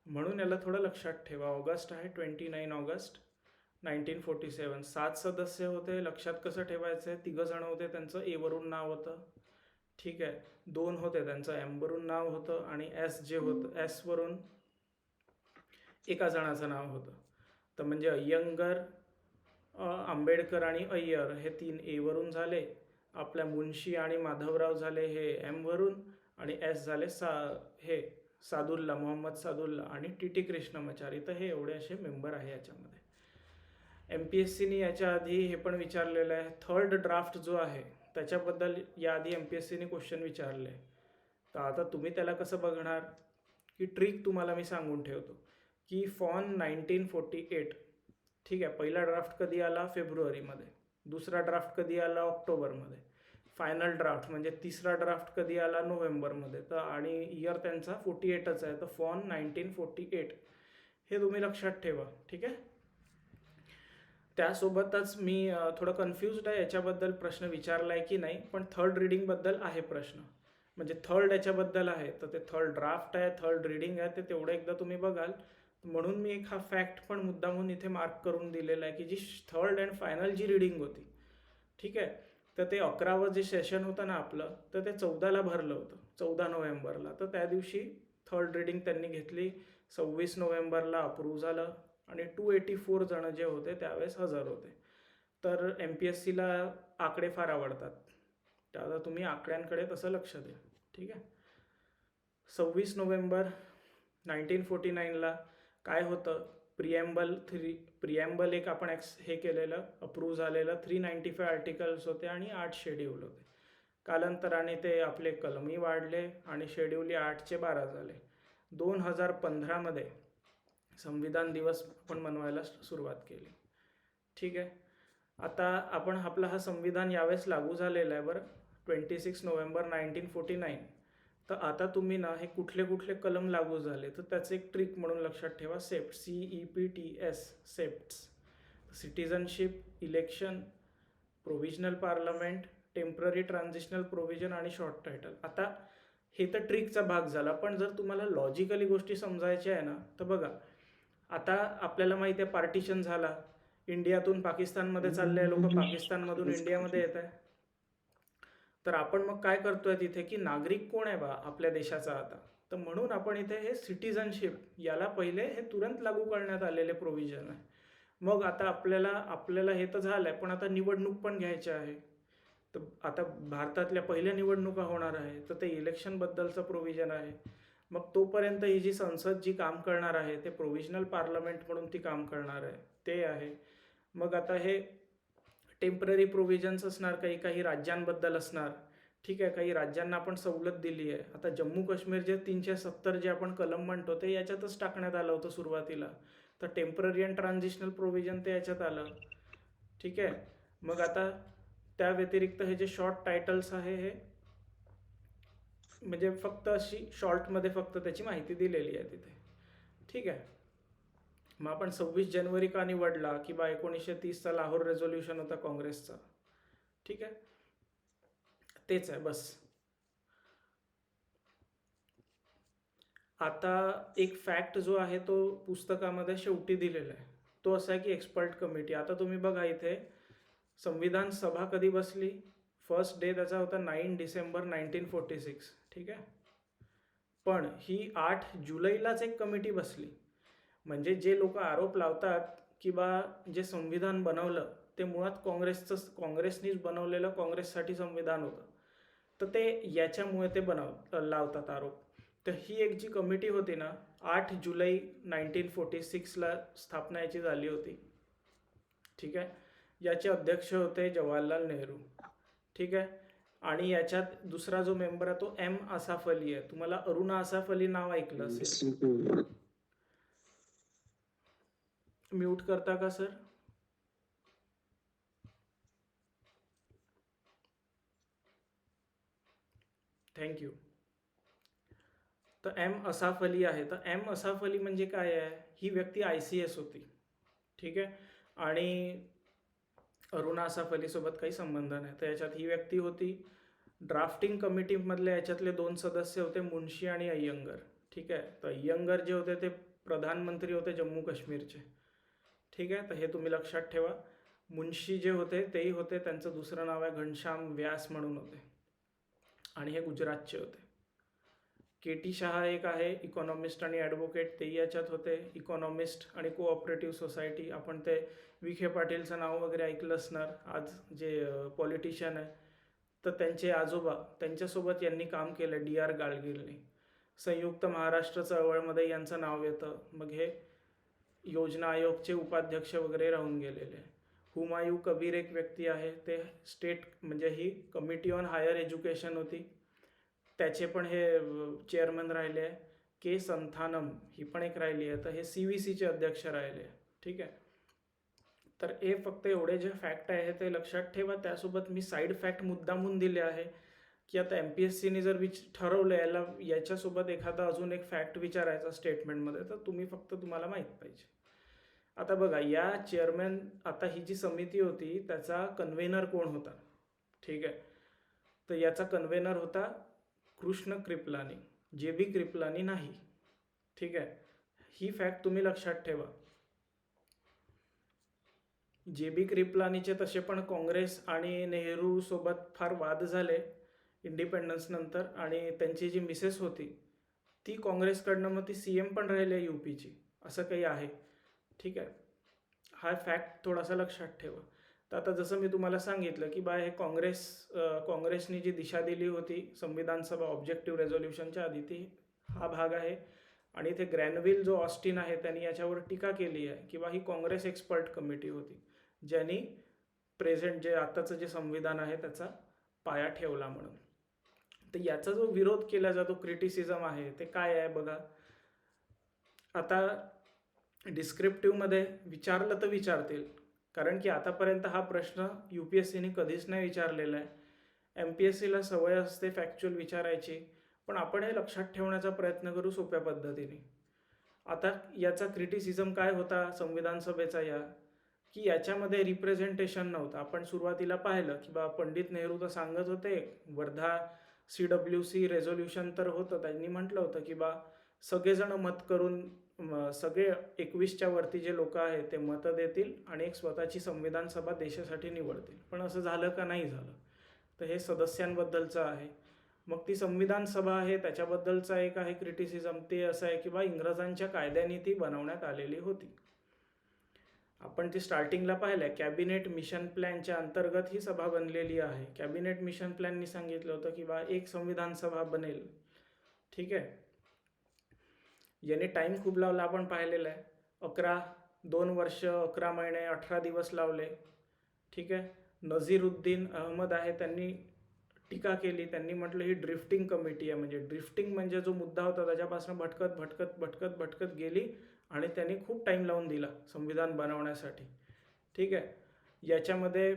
म्हणून याला थोडं लक्षात ठेवा. ऑगस्ट आहे, 29 ऑगस्ट 1947. 7 सदस्य होते. लक्षात कसं ठेवायचं आहे, 3 जण होते, त्यांचं A वरून नाव होतं. ठीक आहे, 2 होते त्यांचं M वरून नाव होतं, आणि S वरून एका जणाचं नाव होतं. तर म्हणजे अय्यंगर, आंबेडकर आणि अय्यर हे 3 A वरून झाले. आपल्या मुन्शी आणि माधवराव झाले हे M वरून, आणि S झाले सादुल्ला, मोहम्मद सादुल्ला आणि TT कृष्णमाचारी. तर हे एवढे असे मेंबर आहे याच्यामध्ये. MPSCने याच्या आधी हे पण विचारलेलं आहे, 3rd ड्राफ्ट जो आहे त्याच्याबद्दल याआधी MPSCने क्वेश्चन विचारले. तर आता तुम्ही त्याला कसं बघणार की ट्रिक तुम्हाला मी सांगून ठेवतो की फॉन 1948. ठीक आहे, पहिला ड्राफ्ट कधी आला, फेब्रुवारीमध्ये. दुसरा ड्राफ्ट कधी आला, ऑक्टोबरमध्ये. फायनल ड्राफ्ट म्हणजे तिसरा ड्राफ्ट कधी आला, नोव्हेंबरमध्ये. तर आणि इयर त्यांचा 48च आहे, तर फॉन 1948 हे तुम्ही लक्षात ठेवा. ठीक आहे. त्यासोबतच मी थोडं कन्फ्युज्ड आहे याच्याबद्दल, प्रश्न विचारला आहे की नाही, पण थर्ड रिडिंगबद्दल आहे प्रश्न. म्हणजे थर्ड याच्याबद्दल आहे, तर ते थर्ड ड्राफ्ट आहे, थर्ड रिडिंग आहे, ते तेवढं एकदा तुम्ही बघाल. म्हणून मी एक हा फॅक्ट पण मुद्दामून इथे मार्क करून दिलेला आहे की जी थर्ड अँड फायनल जी रिडिंग होती, ठीक आहे, तर ते 11वं जे सेशन होतं ना आपलं, तर ते 14ला भरलं होतं, 14 नोव्हेंबरला. तर त्या दिवशी थर्ड रिडिंग त्यांनी घेतली, 26 नोव्हेंबरला अप्रूव्ह झालं आणि 284 जण जे होते त्यावेळेस हजर होते. तर MPSCला आकडे फार आवडतात, तर आता तुम्ही आकड्यांकडे तसं लक्ष द्या. ठीक आहे. 26 नोव्हेंबर 1949ला काय होतं, प्रिएम्बल एक आपण हे केलेलं, अप्रूव्ह झालेलं, 395 आर्टिकल्स होते आणि 8 शेड्यूल होते. कालांतराने ते आपले कलमही वाढले आणि शेड्यूलही 8चे 12 झाले. 2015मध्ये संविधान दिवस आपण मनवायला सुरुवात केली. ठीक आहे. आता आपण आपला हा संविधान यावेळेस लागू झालेला आहे बरं, 26 नोव्हेंबर 1949. तर आता तुम्ही ना हे कुठले कुठले कलम लागू झाले, तर त्याचं एक ट्रिक म्हणून लक्षात ठेवा, CEPT, CEPTS, CEPTS, citizenship, election, provisional parliament, temporary transitional provision आणि शॉर्ट टायटल. आता हे तर ट्रिकचा भाग झाला, पण जर तुम्हाला लॉजिकली गोष्टी समजायच्या आहे ना, तर बघा, आता आपल्याला माहिती आहे पार्टिशन झाला, इंडियातून पाकिस्तानमध्ये चालले लोक, पाकिस्तानमधून इंडियामध्ये येत आहे. तर आपण मग काय करतोय तिथे की नागरिक कोण आहे बा आपल्या देशाचा आता, तर म्हणून आपण इथे हे सिटिझनशिप याला पहिले हे तुरंत लागू करण्यात आलेले प्रोव्हिजन आहे. मग आता आपल्याला हे तर झालं आहे, पण आता निवडणूक पण घ्यायची आहे. तर आता भारतातल्या पहिल्या निवडणुका होणार आहे, तर ते इलेक्शनबद्दलचं प्रोव्हिजन आहे. मग तोपर्यंत ही जी संसद जी काम करणार आहे, ते प्रोव्हिजनल पार्लमेंट म्हणून ती काम करणार आहे, ते आहे. मग आता हे टेम्पररी प्रोव्हिजन्स असणार, काही राज्यांबद्दल असणार. ठीक आहे, काही राज्यांना आपण सवलत दिली आहे. आता जम्मू काश्मीर जे 370 जे आपण कलम म्हणतो ते याच्यातच टाकण्यात आलं होतं सुरुवातीला, तर टेम्पररी अँड ट्रान्झिशनल प्रोव्हिजन ते याच्यात आलं. ठीक आहे. मग आता त्या व्यतिरिक्त हे जे शॉर्ट टायटल्स आहे, हे म्हणजे फक्त अशी शॉर्टमध्ये फक्त त्याची माहिती दिलेली आहे तिथे. ठीक आहे. मग आपण 26 जानेवारी का निवडला, किंवा 1930चा लाहोर रेझोल्युशन होता काँग्रेसचा. ठीक आहे, तेच आहे बस. आता एक फॅक्ट जो आहे तो पुस्तकामध्ये शेवटी दिलेला आहे, तो असा आहे की एक्सपर्ट कमिटी. आता तुम्ही बघा इथे संविधान सभा कधी बसली, फर्स्ट डे त्याचा होता 9 डिसेंबर 1946. ठीक आहे. पण ही 8 जुलैलाच एक कमिटी बसली. म्हणजे जे लोक आरोप लावतात की बा जे संविधान बनवलं ते मुळात काँग्रेसनीच बनवलेलं, काँग्रेससाठी संविधान होतं, तर ते याच्यामुळे ते लावतात आरोप. तर ही एक जी कमिटी होती ना, 8 जुलै 1946ला स्थापना याची झाली होती. ठीक आहे. याचे अध्यक्ष होते जवाहरलाल नेहरू. ठीक आहे. आणि याच्यात दुसरा जो मेंबर आहे तो M आसाफ अली आहे. तुम्हाला अरुणा आसाफ अली नाव ऐकलं असेल. म्यूट करता का सर? थँक्यू. तर M आसाफ अली आहे. तर M आसाफ अली म्हणजे काय आहे, ही व्यक्ती ICS होती. ठीक आहे. आणि अरुणा आसाफ अलीसोबत काही संबंध नाही. तर याच्यात ही व्यक्ती होती. ड्राफ्टिंग कमिटीमधले याच्यातले 2 सदस्य होते, मुन्शी आणि अय्यंगर. ठीक आहे. तर अय्यंगर जे होते ते प्रधानमंत्री होते जम्मू काश्मीरचे. ठीक आहे. तर हे तुम्ही लक्षात ठेवा. मुन्शी जे होते तेही होते, त्यांचं दुसरं नाव आहे घनश्याम व्यास म्हणून होते, आणि हे गुजरातचे होते. KT शहा एक आहे, इकॉनॉमिस्ट आणि ॲडव्होकेट, तेही याच्यात होते. इकॉनॉमिस्ट आणि कोऑपरेटिव्ह सोसायटी, आपण ते विखे पाटीलचं नाव वगैरे ऐकलं असणार, आज जे पॉलिटिशियन आहे. तर त्यांचे आजोबा, त्यांच्यासोबत यांनी काम केलं, DR गाडगीळनी. संयुक्त महाराष्ट्र चळवळमध्ये यांचं नाव येतं. मग हे योजना आयोगचे उपाध्यक्ष वगैरे राहून गेलेले. हुमायूं कबीर एक व्यक्ती आहे, ते स्टेट म्हणजे ही कमिटी ऑन हायर एज्युकेशन होती, त्याचे पण हे चेअरमन राहिले आहे. के संथानम ही पण एक राहिली आहे, तर हे CVCचे अध्यक्ष राहिले. ठीक आहे. तर हे फक्त एवढे जे फॅक्ट आहे ते लक्षात ठेवा. त्यासोबत मी साईड फॅक्ट मुद्दामून दिले आहे की आता MPSCने जर ठरवलं याच्यासोबत एखादा अजून एक फॅक्ट विचारायचा स्टेटमेंटमध्ये, तर तुम्हाला माहीत पाहिजे. आता बघा, या चेअरमॅन, आता ही जी समिती होती त्याचा कन्व्हेनर कोण होता? ठीक आहे, तर याचा कन्व्हेनर होता कृष्ण कृपलानी, JB कृपलानी नाही. ठीक आहे, ही फॅक्ट तुम्ही लक्षात ठेवा. JB कृपलानीचे तसे पण काँग्रेस आणि नेहरू सोबत फार वाद झाले इंडिपेंडन्स नंतर, आणि त्यांची जी मिसेस होती ती काँग्रेसकडनं मग ती CM पण राहिली आहे UPची, असं काही आहे. ठीक आहे, हा फॅक्ट थोडासा लक्षात ठेवा. तर आता जसं मी तुम्हाला सांगितलं की हे काँग्रेसनी जी दिशा दिली होती संविधान सभा ऑब्जेक्टिव्ह रेझोल्युशनच्या आधी, ती हा भाग आहे. आणि इथे ग्रॅनविल जो ऑस्टिन आहे त्यांनी याच्यावर टीका केली आहे की ही काँग्रेस एक्सपर्ट कमिटी होती ज्यांनी जे आताचं जे संविधान आहे त्याचा पाया ठेवला म्हणून. तर याचा जो विरोध केला जातो, क्रिटिसिझम आहे, ते काय आहे बघा. आता डिस्क्रिप्टिव्हमध्ये विचारलं तर विचारतील, कारण की आतापर्यंत हा प्रश्न UPSCने कधीच नाही विचारलेला आहे. MPSCला सवय असते फॅक्च्युअल विचारायची, पण आपण हे लक्षात ठेवण्याचा प्रयत्न करू सोप्या पद्धतीने. आता याचा क्रिटिसिझम काय होता संविधान सभेचा, की याच्यामध्ये रिप्रेझेंटेशन नव्हतं. आपण सुरुवातीला पाहिलं की पंडित नेहरू तर सांगत होते वर्धा CWC रेझोल्युशन तर होतं, त्यांनी म्हटलं होतं की सगळेजण मत करून सगळे 21च्या वरती जे लोक आहेत ते मतं देतील आणि एक स्वतःची संविधान सभा देशासाठी निवडतील. पण असं झालं का? नाही झालं. तर हे सदस्यांबद्दलचं आहे. मग ती संविधान सभा आहे त्याच्याबद्दलचा एक आहे क्रिटिसिझम, ते असं आहे की इंग्रजांच्या कायद्याने ती बनवण्यात आलेली होती. आपण ती स्टार्टिंगला पाहिलं, कॅबिनेट मिशन प्लॅनच्या अंतर्गत ही सभा बनलेली आहे. कॅबिनेट मिशन प्लॅननी सांगितलं होतं की एक संविधान सभा बनेल. ठीक आहे, याने टाईम खूप लावला, आपण पाहिलेलं आहे. 2 वर्ष 11 महिने 18 दिवस लावले. ठीक आहे, नझीरुद्दीन अहमद आहे, त्यांनी टीका केली. त्यांनी म्हटलं ही ड्रिफ्टिंग कमिटी आहे. म्हणजे ड्रिफ्टिंग म्हणजे जो मुद्दा होता त्याच्यापासून भटकत भटकत भटकत भटकत गेली आणि त्यांनी खूप टाईम लावून दिला संविधान बनवण्यासाठी. ठीक आहे, याच्यामध्ये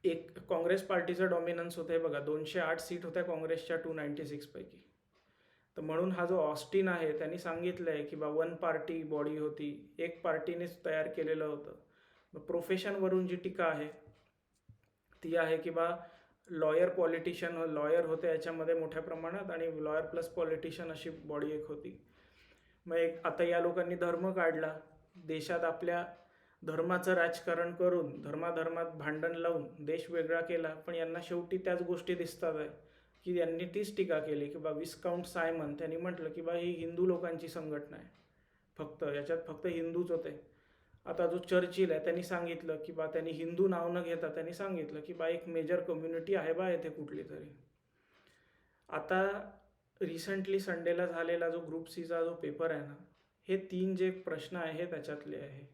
एक काँग्रेस पार्टीचं डॉमिनन्स होतं. बघा, 208 सीट होत्या काँग्रेसच्या 296 पैकी. तर म्हणून हा जो ऑस्टिन आहे त्यांनी सांगितलं आहे की 1 पार्टी बॉडी होती, एक पार्टीनेच तयार केलेलं होतं. प्रोफेशनवरून जी टीका आहे ती आहे की लॉयर होते याच्यामध्ये मोठ्या प्रमाणात, आणि लॉयर प्लस पॉलिटिशियन अशी बॉडी एक होती. मग आता या लोकांनी धर्म काढला देशात, आपल्या धर्माचं राजकारण करून धर्मात भांडण लावून देश वेगळा केला. पण यांना शेवटी त्याच गोष्टी दिसतात आहे की यांनी तीच टीका केली की विस्काउंट सायमन त्यांनी म्हटलं की ही हिंदू लोकांची संघटना आहे, याच्यात फक्त हिंदूच होते. आता जो चर्चिल आहे त्यांनी सांगितलं की त्यांनी हिंदू नाव न घेता त्यांनी सांगितलं की एक मेजर कम्युनिटी आहे येथे कुठली तरी. आता रिसेंटली संडेला झालेला जो ग्रुप Cचा जो पेपर आहे ना, हे 3 जे प्रश्न आहे त्याच्यातले आहे,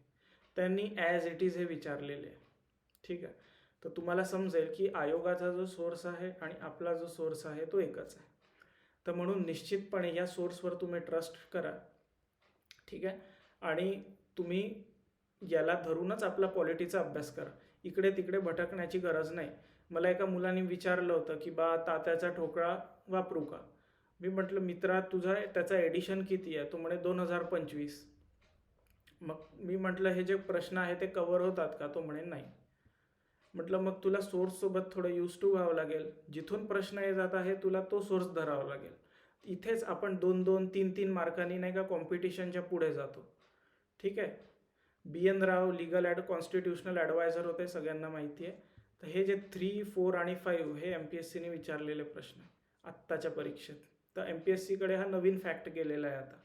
त्यांनी ॲज इट इज हे विचारलेले आहे. ठीक आहे, तर तुम्हाला समजेल की आयोगाचा जो सोर्स आहे आणि आपला जो सोर्स आहे तो एकच आहे. तर म्हणून निश्चितपणे या सोर्सवर तुम्ही ट्रस्ट करा. ठीक आहे, आणि तुम्ही याला धरूनच आपला पॉलिटीचा अभ्यास करा. इकडे तिकडे भटकण्याची गरज नाही. मला एका मुलाने विचारलं होतं की तात्याचा ठोकळा वापरू का? मी म्हटलं मित्रा त्याचा एडिशन किती आहे? तो म्हणे 2025. मग मी म्हटलं हे जे प्रश्न आहे ते कव्हर होतात का? तो म्हणे नाही. म्हटलं मग तुला सोर्ससोबत थोडं यूज टू व्हावं लागेल. जिथून प्रश्न येत आहे तुला तो सोर्स धरावा लागेल. इथेच आपण 2-2, 3-3 मार्कांनी नाही का कॉम्पिटिशनच्या पुढे जातो. ठीक आहे, BN राव लिगल कॉन्स्टिट्युशनल ॲडवायझर होते, सगळ्यांना माहिती आहे. तर हे जे 3, 4 आणि 5 हे MPSCने विचारलेले प्रश्न आत्ताच्या परीक्षेत. तर MPSCकडे हा नवीन फॅक्ट गेलेला आहे आता.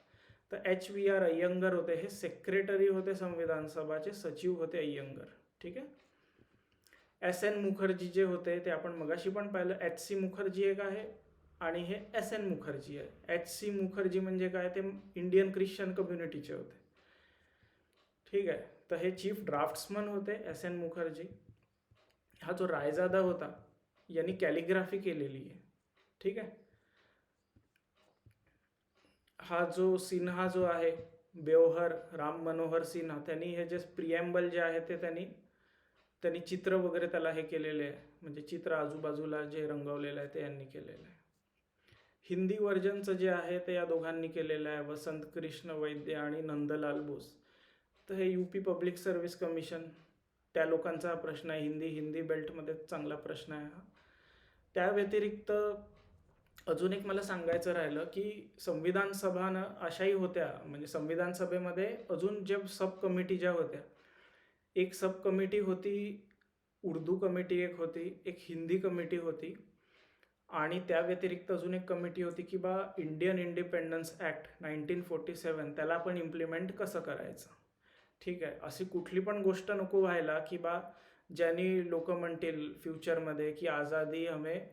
तर HVR अय्यंगर होते, हे सेक्रेटरी होते संविधान सभाचे, सचिव होते अय्यंगर. ठीक आहे, SN मुखर्जी जे होते ते आपण मगाशी पण पाहिलं. HC मुखर्जी एक आहे आणि हे SN मुखर्जी आहे. HC मुखर्जी म्हणजे काय? ते इंडियन ख्रिश्चन कम्युनिटीचे होते. ठीक आहे, तर हे चीफ ड्राफ्ट्समन होते SN मुखर्जी. हा जो रायजादा होता यांनी कॅलिग्राफी केलेली आहे. ठीक आहे, हा जो सिन्हा जो आहे बेओहर राम मनोहर सिन्हा, त्यांनी हे जे प्रिएम्बल जे आहे ते त्यांनी चित्र वगैरे त्याला हे केलेले आहे, म्हणजे चित्र आजूबाजूला जे रंगवलेलं आहे ते यांनी केलेलं आहे. हिंदी व्हर्जनचं जे आहे ते या दोघांनी केलेलं आहे, वसंत कृष्ण वैद्य आणि नंदलाल बोस. तर हे यूपी पब्लिक सर्व्हिस कमिशन, त्या लोकांचा हा प्रश्न आहे. हिंदी बेल्टमध्ये चांगला प्रश्न आहे हा. त्या व्यतिरिक्त अजून एक मला सांगायचं राहिलं की संविधान सभानं अशाही होत्या, म्हणजे संविधान सभेमध्ये अजून जे सब कमिटी ज्या होत्या, एक सब कमिटी होती उर्दू कमिटी, एक होती, एक हिंदी कमिटी होती, आणि त्या व्यतिरिक्त अजून एक कमिटी होती की बा इंडियन इंडिपेंडन्स ॲक्ट 1947 त्याला आपण इम्प्लिमेंट कसं करायचं. ठीक आहे, अशी कुठली पण गोष्ट नको व्हायला की बा ज्यांनी लोक म्हणतील फ्युचरमध्ये की आज़ादी हमें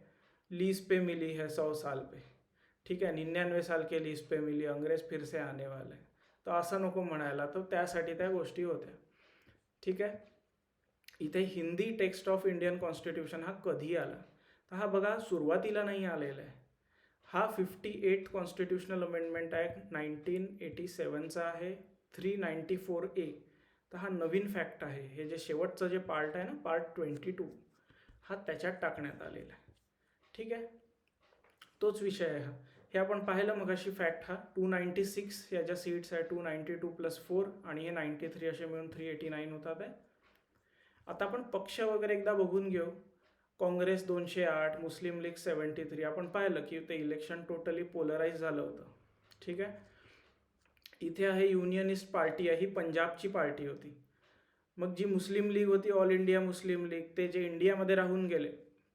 लीज पे मिली है 100 साल पे, ठीक आहे, 99 साल के लीज पे मिली, अंग्रेज फिर से आने वाले. तर असं नको म्हणायला. तर त्यासाठी त्या गोष्टी होत्या. ठीक आहे. इथे Hindi text of Indian constitution हा कधी आला, तर हा बघा सुरुवातीला नाही आलेला आहे. हा 58th कॉन्स्टिट्यूशनल अमेंडमेंट ॲक्ट 1987चा आहे, 394A. तर हा नवीन फॅक्ट आहे. हे जे शेवटचं जे पार्ट आहे ना, पार्ट 22, हा त्याच्यात टाकण्यात आलेला आहे. ठीक आहे, तोच विषय आहे हा. हे आपण पाहिलं मगाशी फॅक्ट हा. 296 याच्या सीट्स आहे, 292 + 4 आणि हे 93 असे मिळून 389 होतात आहे. आता आपण पक्ष वगैरे एकदा बघून घेऊ. काँग्रेस 208, मुस्लिम लीग 73. आपण पाहिलं की ते इलेक्शन टोटली पोलराईज झालं होतं. ठीक आहे. इथे आहे युनियनिस्ट पार्टी आहे, ही पंजाबची पार्टी होती. मग जी मुस्लिम लीग होती, ऑल इंडिया मुस्लिम लीग, ते जे इंडियामध्ये राहून गेले,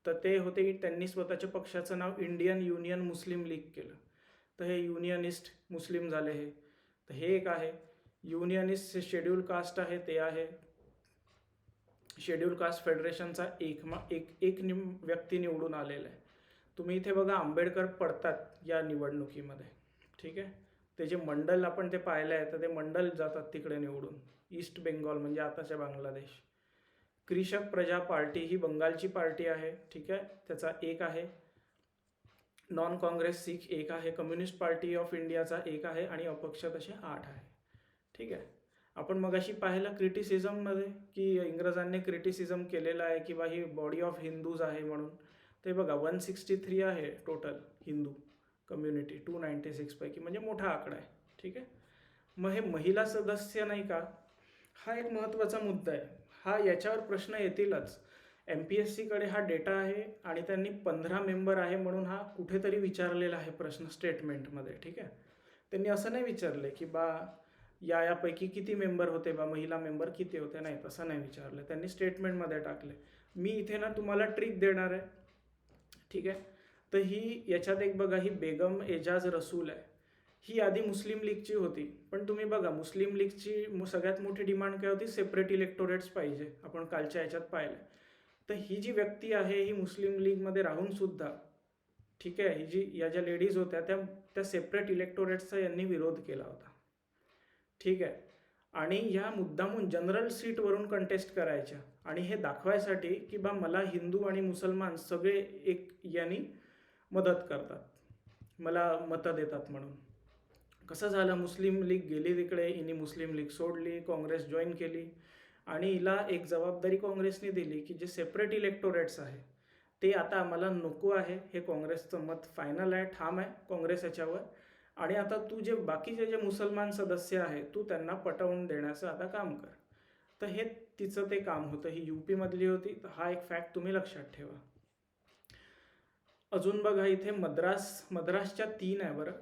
तर ते होते, त्यांनी स्वतःच्या पक्षाचं नाव इंडियन युनियन मुस्लिम लीग केलं. तर हे युनियनिस्ट मुस्लिम झाले हे. तर हे एक आहे. युनियनिस्ट शेड्यूल कास्ट आहे, ते आहे. शेड्यूल कास्ट फेडरेशनचा एक व्यक्ती निवडून आलेला आहे. तुम्ही इथे बघा आंबेडकर पडतात या निवडणुकीमध्ये. ठीक आहे. ते जे मंडल आपण ते पाहिलं आहे, तर ते मंडल जातात तिकडे निवडून. ईस्ट बेंगॉल म्हणजे आताच्या बांगलादेश. कृषक प्रजा पार्टी ही बंगालची पार्टी आहे. ठीक आहे, त्याचा एक आहे. नॉन काँग्रेस सिख एक आहे. कम्युनिस्ट पार्टी ऑफ इंडियाचा एक आहे आणि अपक्ष तसे 8 आहे. ठीक आहे. आपण मगाशी पाहिलं क्रिटिसिझममध्ये की इंग्रजांनी क्रिटिसिझम केलेलं आहे की बा ही बॉडी ऑफ हिंदूज आहे म्हणून. ते बघा 163 आहे टोटल हिंदू कम्युनिटी 296 पैकी, म्हणजे मोठा आकडा आहे. ठीक आहे. मग हे महिला सदस्य नाही का, हा एक महत्त्वाचा मुद्दा आहे. हा याच्यावर प्रश्न येतीलच. MPSCकडे हा डेटा आहे आणि त्यांनी 15 मेंबर आहे म्हणून हा कुठेतरी विचारलेला आहे प्रश्न स्टेटमेंटमध्ये. ठीक आहे. त्यांनी असं नाही विचारले की बा यापैकी किती मेंबर होते बा, महिला मेंबर किती होते, नाही, तसं नाही विचारलं. त्यांनी स्टेटमेंटमध्ये टाकले. मी इथे ना तुम्हाला ट्रिक देणार आहे. ठीक आहे. तर ही याच्यात एक बघा, ही बेगम एजाज रसूल आहे. ही आधी मुस्लिम लीगची होती, पण तुम्ही बघा मुस्लिम लीगची सगळ्यात मोठी डिमांड काय होती, सेपरेट इलेक्टोरेट्स पाहिजे. आपण कालच्या याच्यात पाहिलं. तर ही जी व्यक्ती आहे ही मुस्लिम लीगमध्ये राहून सुद्धा, ठीक आहे, ही जी या ज्या लेडीज होत्या त्या सेपरेट इलेक्टोरेट्सचा यांनी विरोध केला होता. ठीक आहे. आणि ह्या मुद्दामून जनरल सीटवरून कंटेस्ट करायच्या आणि हे दाखवायसाठी की बा मला हिंदू आणि मुसलमान सगळे एक यांनी मदत करतात, मला मतं देतात म्हणून. कसं झालं, मुस्लिम लीग गेली तिकडे, हिने मुस्लिम लीग सोडली, काँग्रेस जॉईन केली आणि हिला एक जबाबदारी काँग्रेसने दिली की जे सेपरेट इलेक्टोरेट्स आहे ते आता आम्हाला नको आहे. हे काँग्रेसचं मत फायनल आहे, ठाम आहे काँग्रेस याच्यावर. आणि आता तू जे बाकीचे जे मुसलमान सदस्य आहे तू त्यांना पटवून देण्याचं आता काम कर. तर हे तिचं ते काम होतं. ही UP मधली होती. तर हा एक फॅक्ट तुम्ही लक्षात ठेवा. अजून बघा इथे मद्रासच्या 3 आहे बरं.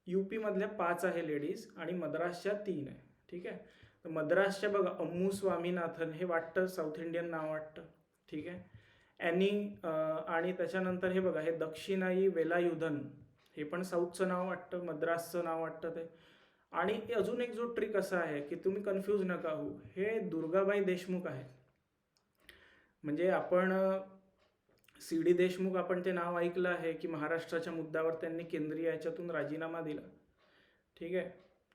UP मधल्या 5 आहे लेडीज आणि मद्रासच्या 3 आहे. ठीक आहे. तर मद्रासच्या बघा अम्मू स्वामीनाथन, हे वाटतं साऊथ इंडियन नाव वाटतं. ठीक आहे. ॲनी आणि त्याच्यानंतर हे बघा, हे दक्षिणाई वेलायुधन, हे पण साऊथचं नाव वाटतं, मद्रासचं नाव वाटतं ते. आणि अजून एक जो ट्रिक असा आहे की तुम्ही कन्फ्यूज नका होऊ, हे दुर्गाबाई देशमुख आहेत. म्हणजे आपण CD देशमुख, आपण ते नाव ऐकलं आहे की महाराष्ट्राच्या मुद्द्यावर त्यांनी केंद्रीय याच्यातून राजीनामा दिला. ठीक आहे.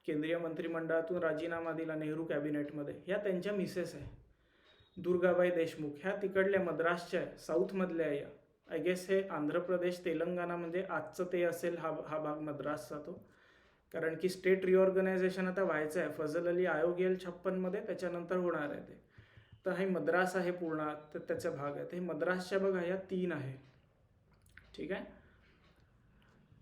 केंद्रीय मंत्रिमंडळातून राजीनामा दिला नेहरू कॅबिनेटमध्ये. ह्या त्यांच्या मिसेस आहे दुर्गाबाई देशमुख. ह्या तिकडल्या मद्रासच्या आहे, साऊथमधल्या आहे. आय गेस हे आंध्र प्रदेश तेलंगणामध्ये आजचं ते असेल, हा भाग मद्रासचा तो. कारण की स्टेट रिऑर्गनायझेशन आता व्हायचं आहे. फजल अली आयोग येईल 56मध्ये, त्याच्यानंतर होणार आहे ते. तर हे मद्रास आहे पूर्ण, तर त्याचा भाग आहे. हे मद्रासच्या बघा या 3 आहे. ठीक आहे.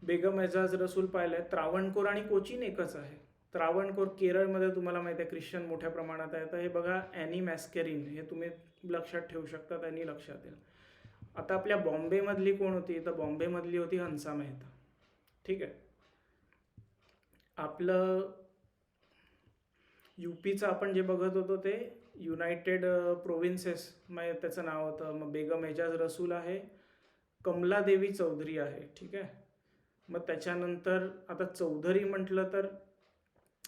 बेगम एजाज रसूल पाहिलंय. त्रावणकोर आणि कोचीन एकच आहे. त्रावणकोर केरळमध्ये तुम्हाला माहिती आहे ख्रिश्चन मोठ्या प्रमाणात आहे. तर हे बघा ॲनी मॅस्केरिन, हे तुम्ही लक्षात ठेवू शकता, त्यांनी लक्षात येईल. आता आपल्या बॉम्बेमधली कोण होती, तर बॉम्बेमधली होती हंसा मेहता. ठीक आहे. आपलं यूपीचं आपण जे बघत होतो ते युनायटेड प्रोव्हिन्सेस, मग त्याचं नाव होतं. मग बेगम एजाज रसूल आहे, कमलादेवी चौधरी आहे. ठीक आहे. मग त्याच्यानंतर आता चौधरी म्हटलं तर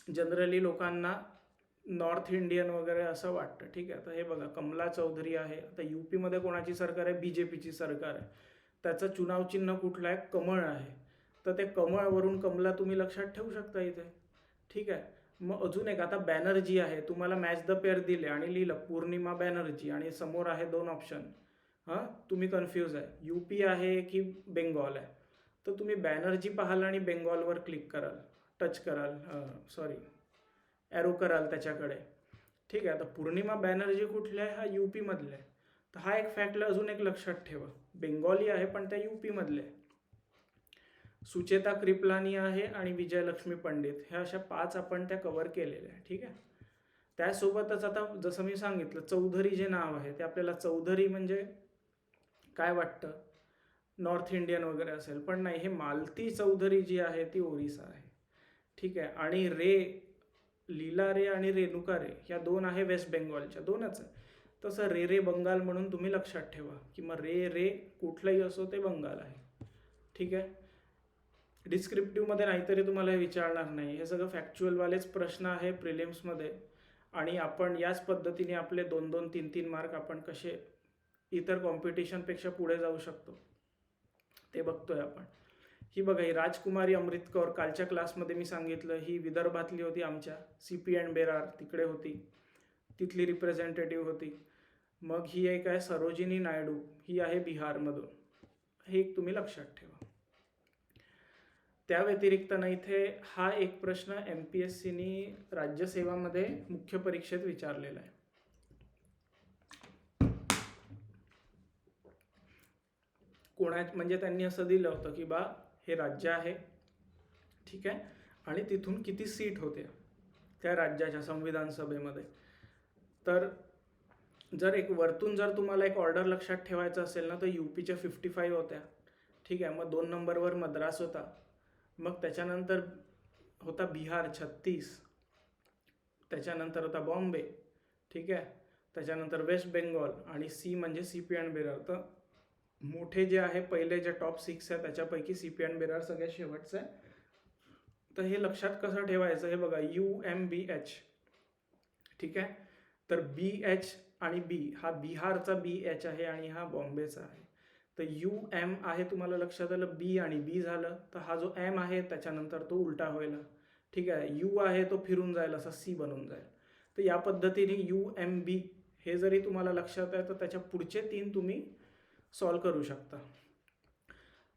जनरली लोकांना नॉर्थ इंडियन वगैरे असं वाटतं. ठीक आहे. आता हे बघा कमला चौधरी आहे. आता यूपीमध्ये कोणाची सरकार आहे, बीजेपीची सरकार आहे. त्याचं चुनाव चिन्ह कुठलं आहे, कमळ आहे. तर ते कमळवरून कमला तुम्ही लक्षात ठेवू शकता इथे. ठीक आहे. मग अजून एक आता बॅनर्जी आहे. तुम्हाला मॅच द पेअर दिले आणि लिहिलं पूर्णिमा बॅनर्जी आणि समोर आहे 2 ऑप्शन. हां, तुम्ही कन्फ्यूज आहे, यूपी आहे की बेंगॉल आहे. तर तुम्ही बॅनर्जी पाहाल आणि बेंगॉलवर क्लिक कराल, टच कराल, ॲरो कराल त्याच्याकडे. ठीक आहे. आता पूर्णिमा बॅनर्जी कुठले आहे, हा यूपीमधले आहे. तर हा एक फॅक्टला अजून एक लक्षात ठेवा, बेंगॉली आहे पण त्या यूपीमधले. सुचेता कृपलानी आहे आणि विजयलक्ष्मी पंडित, ह्या अशा 5 आपण त्या कव्हर केलेल्या आहे. ठीक आहे. त्यासोबतच आता जसं मी सांगितलं चौधरी जे नाव आहे ते आपल्याला चौधरी म्हणजे काय वाटतं, नॉर्थ इंडियन वगैरे असेल, पण नाही, हे मालती चौधरी जी आहे ती ओरिसा आहे. ठीक आहे. आणि रे, लीला रे आणि रेणुका रे, ह्या 2 आहे वेस्ट बेंगॉलच्या, 2च आहे. तसं रे रे बंगाल म्हणून तुम्ही लक्षात ठेवा की मग रे रे कुठलंही असो ते बंगाल आहे. ठीक आहे. डिस्क्रिप्टिव्हमध्ये नाहीतरी तुम्हाला हे विचारणार नाही, हे सगळं फॅक्च्युअलवालेच प्रश्न आहे प्रिलिम्समध्ये. आणि आपण याच पद्धतीने आपले 2-2, 3-3 मार्क आपण कसे इतर कॉम्पिटिशनपेक्षा पुढे जाऊ शकतो ते बघतोय आपण. ही बघा, ही राजकुमारी अमृत कौर, कालच्या क्लासमध्ये मी सांगितलं ही विदर्भातली होती, आमच्या CP अँड बेरार तिकडे होती, तिथली रिप्रेझेंटेटिव्ह होती. मग ही एक आहे सरोजिनी नायडू, ही आहे बिहारमधून. हे एक तुम्ही लक्षात ठेवा. त्या व्यतिरिक्त ना इथे हा एक प्रश्न MPSCनी राज्यसेवामध्ये मुख्य परीक्षेत विचारलेला आहे. म्हणजे त्यांनी असं दिलं होतं की बा हे राज्य आहे, ठीक आहे, आणि तिथून किती सीट होत्या त्या राज्याच्या संविधान सभेमध्ये. तर जर एक वरतून जर तुम्हाला एक ऑर्डर लक्षात ठेवायचं असेल ना, तर यूपीच्या 55 होत्या. ठीक आहे. मग 2 नंबरवर मद्रास होता. मग त्याच्यानंतर होता बिहार 36, त्याच्यानंतर होता बॉम्बे. ठीक आहे. त्याच्यानंतर वेस्ट बेंगॉल आणि सी म्हणजे CP अँड बेरार. तर मोठे जे आहे पहिले जे टॉप 6 आहे त्याच्यापैकी CP अँड बेरार सगळ्यात शेवटचं आहे. तर हे लक्षात कसं ठेवायचं, हे बघा UMBH. ठीक आहे. तर BH आणि B, हा बिहारचा BH आहे आणि हा बॉम्बेचा आहे. तर UM आहे, तुम्हाला लक्षात आलं, B आणि B झालं. तर हा जो M आहे त्याच्यानंतर तो उलटा व्हायला. ठीक आहे. U आहे तो फिरून जाईल, असा C बनून जाईल. तर या पद्धतीने UMB हे जरी तुम्हाला लक्षात आहे तर त्याच्या पुढचे 3 तुम्ही सॉल्व करू शकता.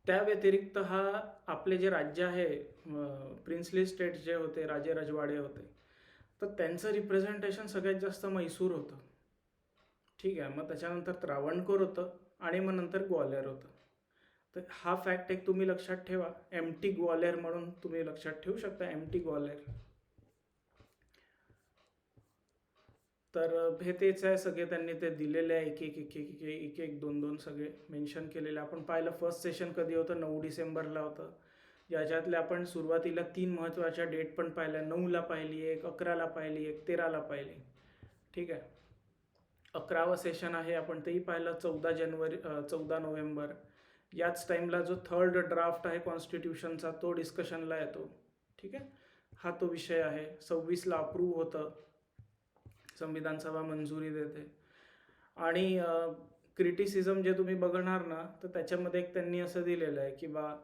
त्या व्यतिरिक्त हा आपले जे राज्य आहे प्रिन्सली स्टेट जे होते, राजे रजवाडे होते, तर त्यांचं रिप्रेझेंटेशन सगळ्यात जास्त म्हैसूर होतं. ठीक आहे. मग त्याच्यानंतर त्रावणकोर होतं आणि मग नंतर ग्वाल्हेर होतं. तर हा फॅक्ट एक तुम्ही लक्षात ठेवा, MT ग्वाल्हेर म्हणून तुम्ही लक्षात ठेवू शकता, MT ग्वाल्हेर. तर हे तेच आहे, सगळे त्यांनी ते दिलेले आहे, एक एक 2-2 सगळे मेन्शन केलेले. आपण पाहिलं फर्स्ट सेशन कधी होतं, 9 डिसेंबरला होतं. याच्यातले आपण सुरुवातीला 3 महत्त्वाच्या डेट पण पाहिल्या, 9ला पाहिली एक, 11ला पाहिली एक, 13ला पाहिली. ठीक आहे. 11वं सेशन आहे आपण तेही पाहिलं, 14 नोव्हेंबर. याच टाईमला जो 3rd ड्राफ्ट आहे कॉन्स्टिट्यूशनचा तो डिस्कशनला येतो. ठीक आहे. हा तो विषय आहे. 26ला अप्रूव्ह होतं, संविधान सभा मंजुरी देते. आणि क्रिटिसिझम जे तुम्ही बघणार ना, तर त्याच्यामध्ये एक त्यांनी असं दिलेलं आहे की बा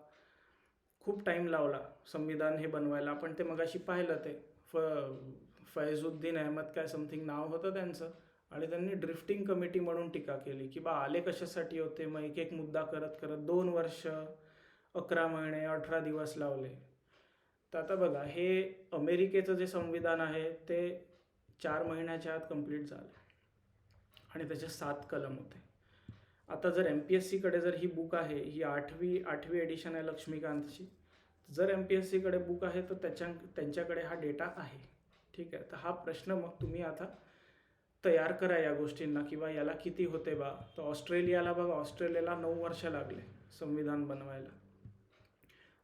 खूप टाईम लावला संविधान हे बनवायला. आपण ते मगाशी पाहिलं, ते फैजुद्दीन अहमद काय समथिंग नाव होतं त्यांचं, आणि त्यांनी ड्रिफ्टिंग कमिटी म्हणून टीका केली की बा आले कशासाठी होते. मग एक एक मुद्दा करत करत 2 वर्ष 11 महिने 18 दिवस लावले. तर आता बघा, हे अमेरिकेचं जे संविधान आहे ते 4 महिन्याच्या आत कंप्लीट झालं आणि त्याचे 7 कलम होते. आता जर MPSCकडे जर ही बुक आहे, ही आठवी एडिशन आहे लक्ष्मीकांतची, जर MPSCकडे बुक आहे तर त्यांच्याकडे हा डेटा आहे. ठीक आहे, तर हा प्रश्न मग तुम्ही आता तयार करा या गोष्टींना, की बा याला किती होते बा. तर ऑस्ट्रेलियाला बघा, ऑस्ट्रेलियाला 9 वर्ष लागले संविधान बनवायला,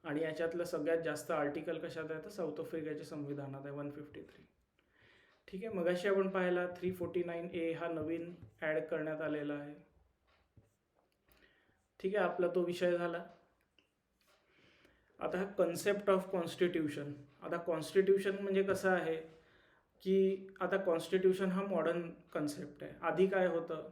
आणि याच्यातलं सगळ्यात जास्त आर्टिकल कशात आहे तर साऊथ आफ्रिकेच्या संविधानात आहे 153. ठीक आहे, मगाशी आपण पाहिला 349A हा नवीन ॲड करण्यात आलेला आहे. ठीक आहे, आपला तो विषय झाला. आता हा कन्सेप्ट ऑफ कॉन्स्टिट्यूशन. आता कॉन्स्टिट्यूशन म्हणजे कसं आहे की आता कॉन्स्टिट्यूशन हा मॉडर्न कन्सेप्ट आहे. आधी काय होतं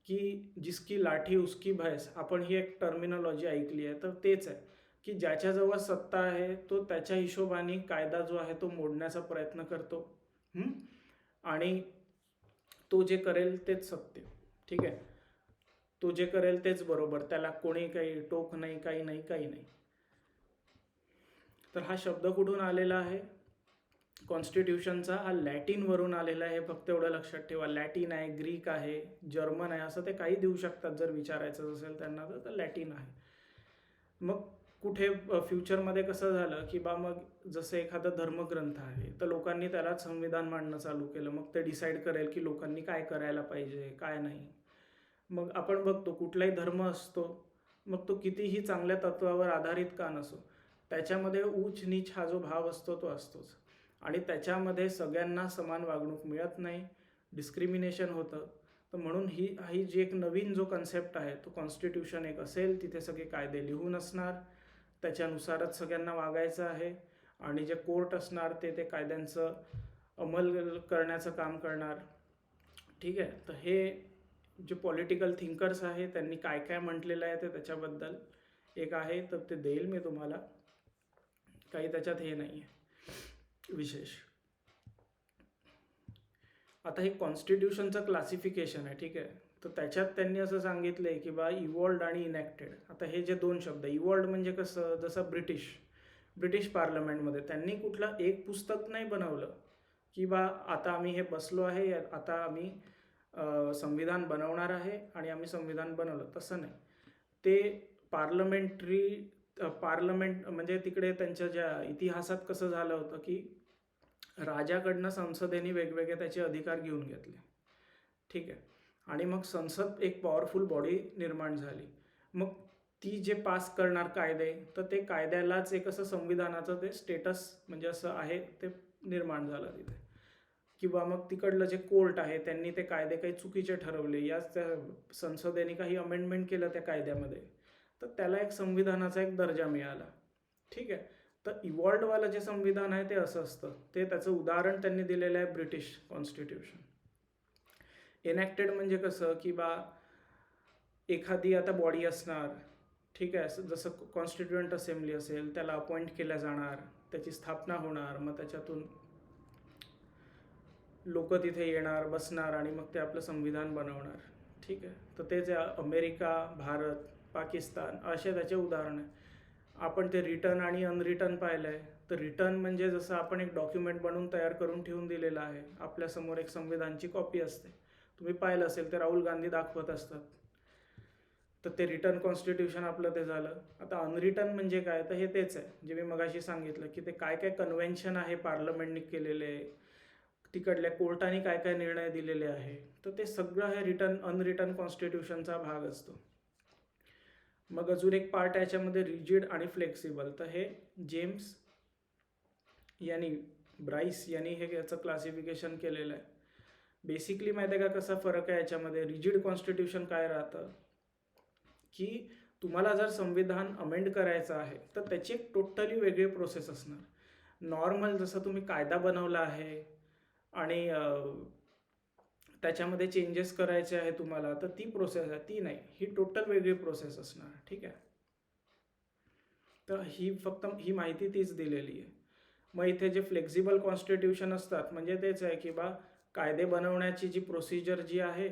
की जिसकी लाठी उसकी भैंस, आपण ही एक टर्मिनॉलॉजी ऐकली आहे, तर तेच आहे की ज्याच्याजवळ सत्ता आहे तो त्याच्या हिशोबाने कायदा जो आहे तो मोडण्याचा प्रयत्न करतो, आणि तो जे करेल तेच सत्य. ठीक आहे, तो जे करेल तेच बरोबर, त्याला कोणी काही टोक नाही, काही नाही, काही नाही. तर हा शब्द कुठून आलेला आहे कॉन्स्टिट्यूशनचा? हा लॅटिनवरून आलेला आहे, फक्त एवढं लक्षात ठेवा. लॅटिन आहे, ग्रीक आहे, जर्मन आहे, असं ते काही देऊ शकतात जर विचारायचं असेल त्यांना, तर लॅटिन आहे. मग कुठे फ्युचरमध्ये कसं झालं की बा मग जसं एखादा धर्मग्रंथ आहे तर लोकांनी त्यालाच संविधान मांडणं चालू केलं. मग ते डिसाईड करेल की लोकांनी काय करायला पाहिजे, काय नाही. मग आपण बघतो कुठलाही धर्म असतो, मग तो कितीही चांगल्या तत्वावर आधारित का नसो, त्याच्यामध्ये उच्च नीच हा जो भाव असतो तो असतोच, आणि त्याच्यामध्ये सगळ्यांना समान वागणूक मिळत नाही, डिस्क्रिमिनेशन होतं. तर म्हणून ही जी एक नवीन जो कन्सेप्ट आहे तो कॉन्स्टिट्यूशन एक असेल, तिथे सगळे कायदे लिहून असणार, त्याच्यानुसारच सगळ्यांना वागायचं आहे, आणि जे कोर्ट असणार ते कायद्यांचं अंमल करण्याचं काम करणार. ठीक आहे, तर हे जे पॉलिटिकल थिंकर्स आहे त्यांनी काय काय म्हटलेलं आहे ते त्याच्याबद्दल एक आहे, तर ते देईल मी तुम्हाला. काही त्याच्यात हे नाही आहे विशेष. आता हे कॉन्स्टिट्यूशनचं क्लासिफिकेशन आहे. ठीक आहे, तर त्याच्यात त्यांनी असं सांगितलं आहे की बा इव्हॉल्ड आणि इनॅक्टेड. आता हे जे 2 शब्द, इव्हॉल्ड म्हणजे कसं, जसं ब्रिटिश पार्लमेंटमध्ये त्यांनी कुठलं एक पुस्तक नाही बनवलं की बा आता आम्ही हे बसलो आहे, आता आम्ही संविधान बनवणार आहे आणि आम्ही संविधान बनवलं, तसं नाही. ते पार्लमेंट म्हणजे तिकडे त्यांच्या ज्या इतिहासात कसं झालं होतं की राजाकडनं संसदेने वेगवेगळे त्याचे अधिकार घेऊन घेतले. ठीक आहे, आणि मग संसद एक पॉवरफुल बॉडी निर्माण झाली. मग ती जे पास करणार कायदे, तर ते कायद्यालाच एक असं संविधानाचं ते स्टेटस म्हणजे असं आहे ते निर्माण झालं तिथे. किंवा मग तिकडलं जे कोर्ट आहे त्यांनी ते कायदे काही चुकीचे ठरवले, याच त्या संसदेने काही अमेंडमेंट केलं त्या कायद्यामध्ये, तर त्याला एक संविधानाचा एक दर्जा मिळाला. ठीक आहे, तर इव्हॉल्डवालं जे संविधान आहे ते असं असतं. ते त्याचं उदाहरण त्यांनी दिलेलं आहे ब्रिटिश कॉन्स्टिट्यूशन. एनॅक्टेड म्हणजे कसं की बा एखादी आता बॉडी असणार, ठीक आहे, जसं कॉन्स्टिट्युएंट असेंब्ली असेल, त्याला अपॉइंट केल्या जाणार, त्याची स्थापना होणार, मग त्याच्यातून लोक तिथे येणार, बसणार, आणि मग ते आपलं संविधान बनवणार. ठीक आहे, तर तेच अमेरिका, भारत, पाकिस्तान असे त्याचे उदाहरण आहे. आपण ते रिटर्न आणि अनरिटर्न पाहिलं आहे. तर रिटर्न म्हणजे जसं आपण एक डॉक्युमेंट बनवून तयार करून ठेवून दिलेलं आहे, आपल्यासमोर एक संविधानची कॉपी असते, तुम्ही पाहिलं असेल ते राहुल गांधी दाखवत असतात, तर ते रिटर्न कॉन्स्टिट्यूशन आपलं ते झालं. आता अनरिटर्न म्हणजे काय, तर हे तेच आहे जे मी मगाशी सांगितलं की ते काय काय कन्व्हेन्शन आहे पार्लमेंटने केलेले, तिकडल्या कोर्टाने काय काय निर्णय दिलेले आहे, तर ते सगळं हे अनरिटर्न कॉन्स्टिट्यूशनचा भाग असतो. मग अजून एक पार्ट याच्यामध्ये रिजिड आणि फ्लेक्सिबल. तर हे जेम्स ब्राइस यांनी हे याचं क्लासिफिकेशन केलेलं आहे. बेसिकली माहिती आहे का कसा फरक आहे याच्यामध्ये? रिजिड कॉन्स्टिट्यूशन काय राहतं की तुम्हाला जर संविधान अमेंड करायचं आहे तर त्याची एक टोटली वेगळी प्रोसेस असणार. नॉर्मल जसं तुम्ही कायदा बनवला आहे आणि त्याच्यामध्ये चेंजेस करायचे आहे तुम्हाला, तर ती प्रोसेस आहे, ती नाही, ही टोटल वेगळी प्रोसेस असणार. ठीक आहे, तर ही माहिती तीच दिलेली आहे. मग इथे जे फ्लेक्झिबल कॉन्स्टिट्यूशन असतात म्हणजे तेच आहे की बा कायदे बनवण्याची जी प्रोसिजर जी आहे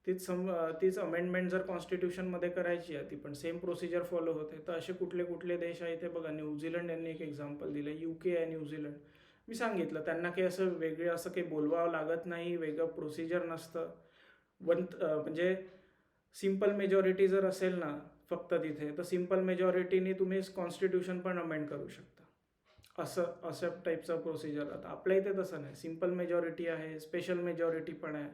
तीच अमेंडमेंट जर कॉन्स्टिट्यूशनमध्ये करायची आहे ती पण सेम प्रोसिजर फॉलो होते. तर असे कुठले कुठले देश आहे ते बघा. न्यूझीलंड यांनी एक एक्झाम्पल दिलं, UK आहे न्यूझीलंड. मी सांगितलं त्यांना काही असं वेगळं असं काही बोलवावं लागत नाही, वेगळं प्रोसिजर नसतं. म्हणजे सिम्पल मेजॉरिटी जर असेल ना फक्त तिथे, तर सिम्पल मेजॉरिटीनी तुम्ही कॉन्स्टिट्यूशन पण अमेंड करू शकता. असं टाईपचं प्रोसिजर. आता आपल्या इथे तसं नाही, सिम्पल मेजॉरिटी आहे, स्पेशल मेजॉरिटी पण आहे.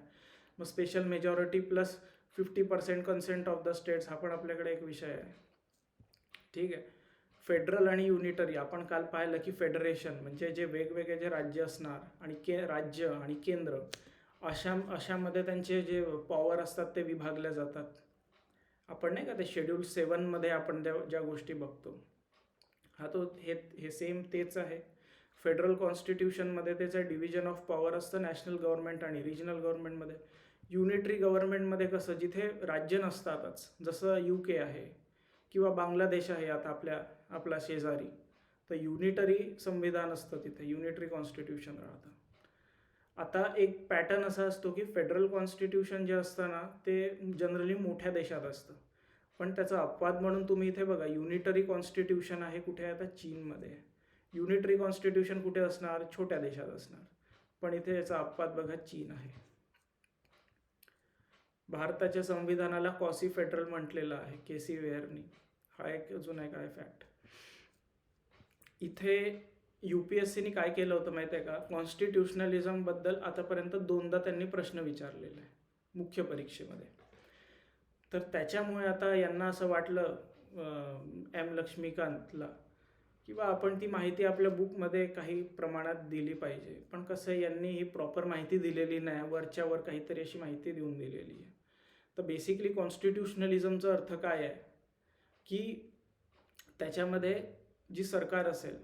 मग special majority plus 50% consent of the states हा पण आपल्याकडे एक विषय आहे. ठीक आहे. फेडरल आणि युनिटरी आपण काल पाहिलं की फेडरेशन म्हणजे जे वेगवेगळे जे राज्य असणार आणि राज्य आणि केंद्र अशामध्ये त्यांचे जे पॉवर असतात ते विभागल्या जातात. आपण नाही का ते शेड्यूल 7मध्ये आपण ज्या गोष्टी बघतो, हा तो हे सेम तेच आहे. फेडरल कॉन्स्टिट्यूशनमध्ये त्याचं डिव्हिजन ऑफ पॉवर असतं नॅशनल गव्हर्नमेंट आणि रिजनल गव्हर्नमेंटमध्ये. युनिटरी गव्हर्नमेंटमध्ये कसं जिथे राज्य नसतातच, जसं UK आहे किंवा बांगलादेश आहे आता आपला शेजारी, तर युनिटरी संविधान असतं तिथे, युनिटरी कॉन्स्टिट्यूशन राहतं. आता एक पॅटर्न असा असतो की फेडरल कॉन्स्टिट्यूशन जे असतं ना ते जनरली मोठ्या देशात असतं, पण त्याचा अपवाद म्हणून तुम्ही इथे बघा युनिटरी कॉन्स्टिट्यूशन आहे कुठे आहे, आता चीनमध्ये. युनिटरी कॉन्स्टिट्यूशन कुठे असणार, छोट्या देशात असणार, पण इथे याचा अपवाद बघा चीन आहे. भारताच्या संविधानाला क्वासी फेडरल म्हटलेलं आहे KC वेअरनी. हा एक अजून एक आहे फॅक्ट. इथे UPSCनी काय केलं होतं माहिती आहे का, कॉन्स्टिट्युशनलिझमबद्दल आतापर्यंत 2दा त्यांनी प्रश्न विचारलेला आहे मुख्य परीक्षेमध्ये. तर त्याच्यामुळे आता यांना असं वाटलं M लक्ष्मीकांतला किंवा आपण ती माहिती आपल्या बुकमध्ये काही प्रमाणात दिली पाहिजे. पण कसं यांनी ही प्रॉपर माहिती दिलेली नाही, वरच्यावर काहीतरी अशी माहिती देऊन दिलेली आहे. तर बेसिकली कॉन्स्टिट्युशनलिझमचा अर्थ काय आहे की त्याच्यामध्ये जी सरकार असेल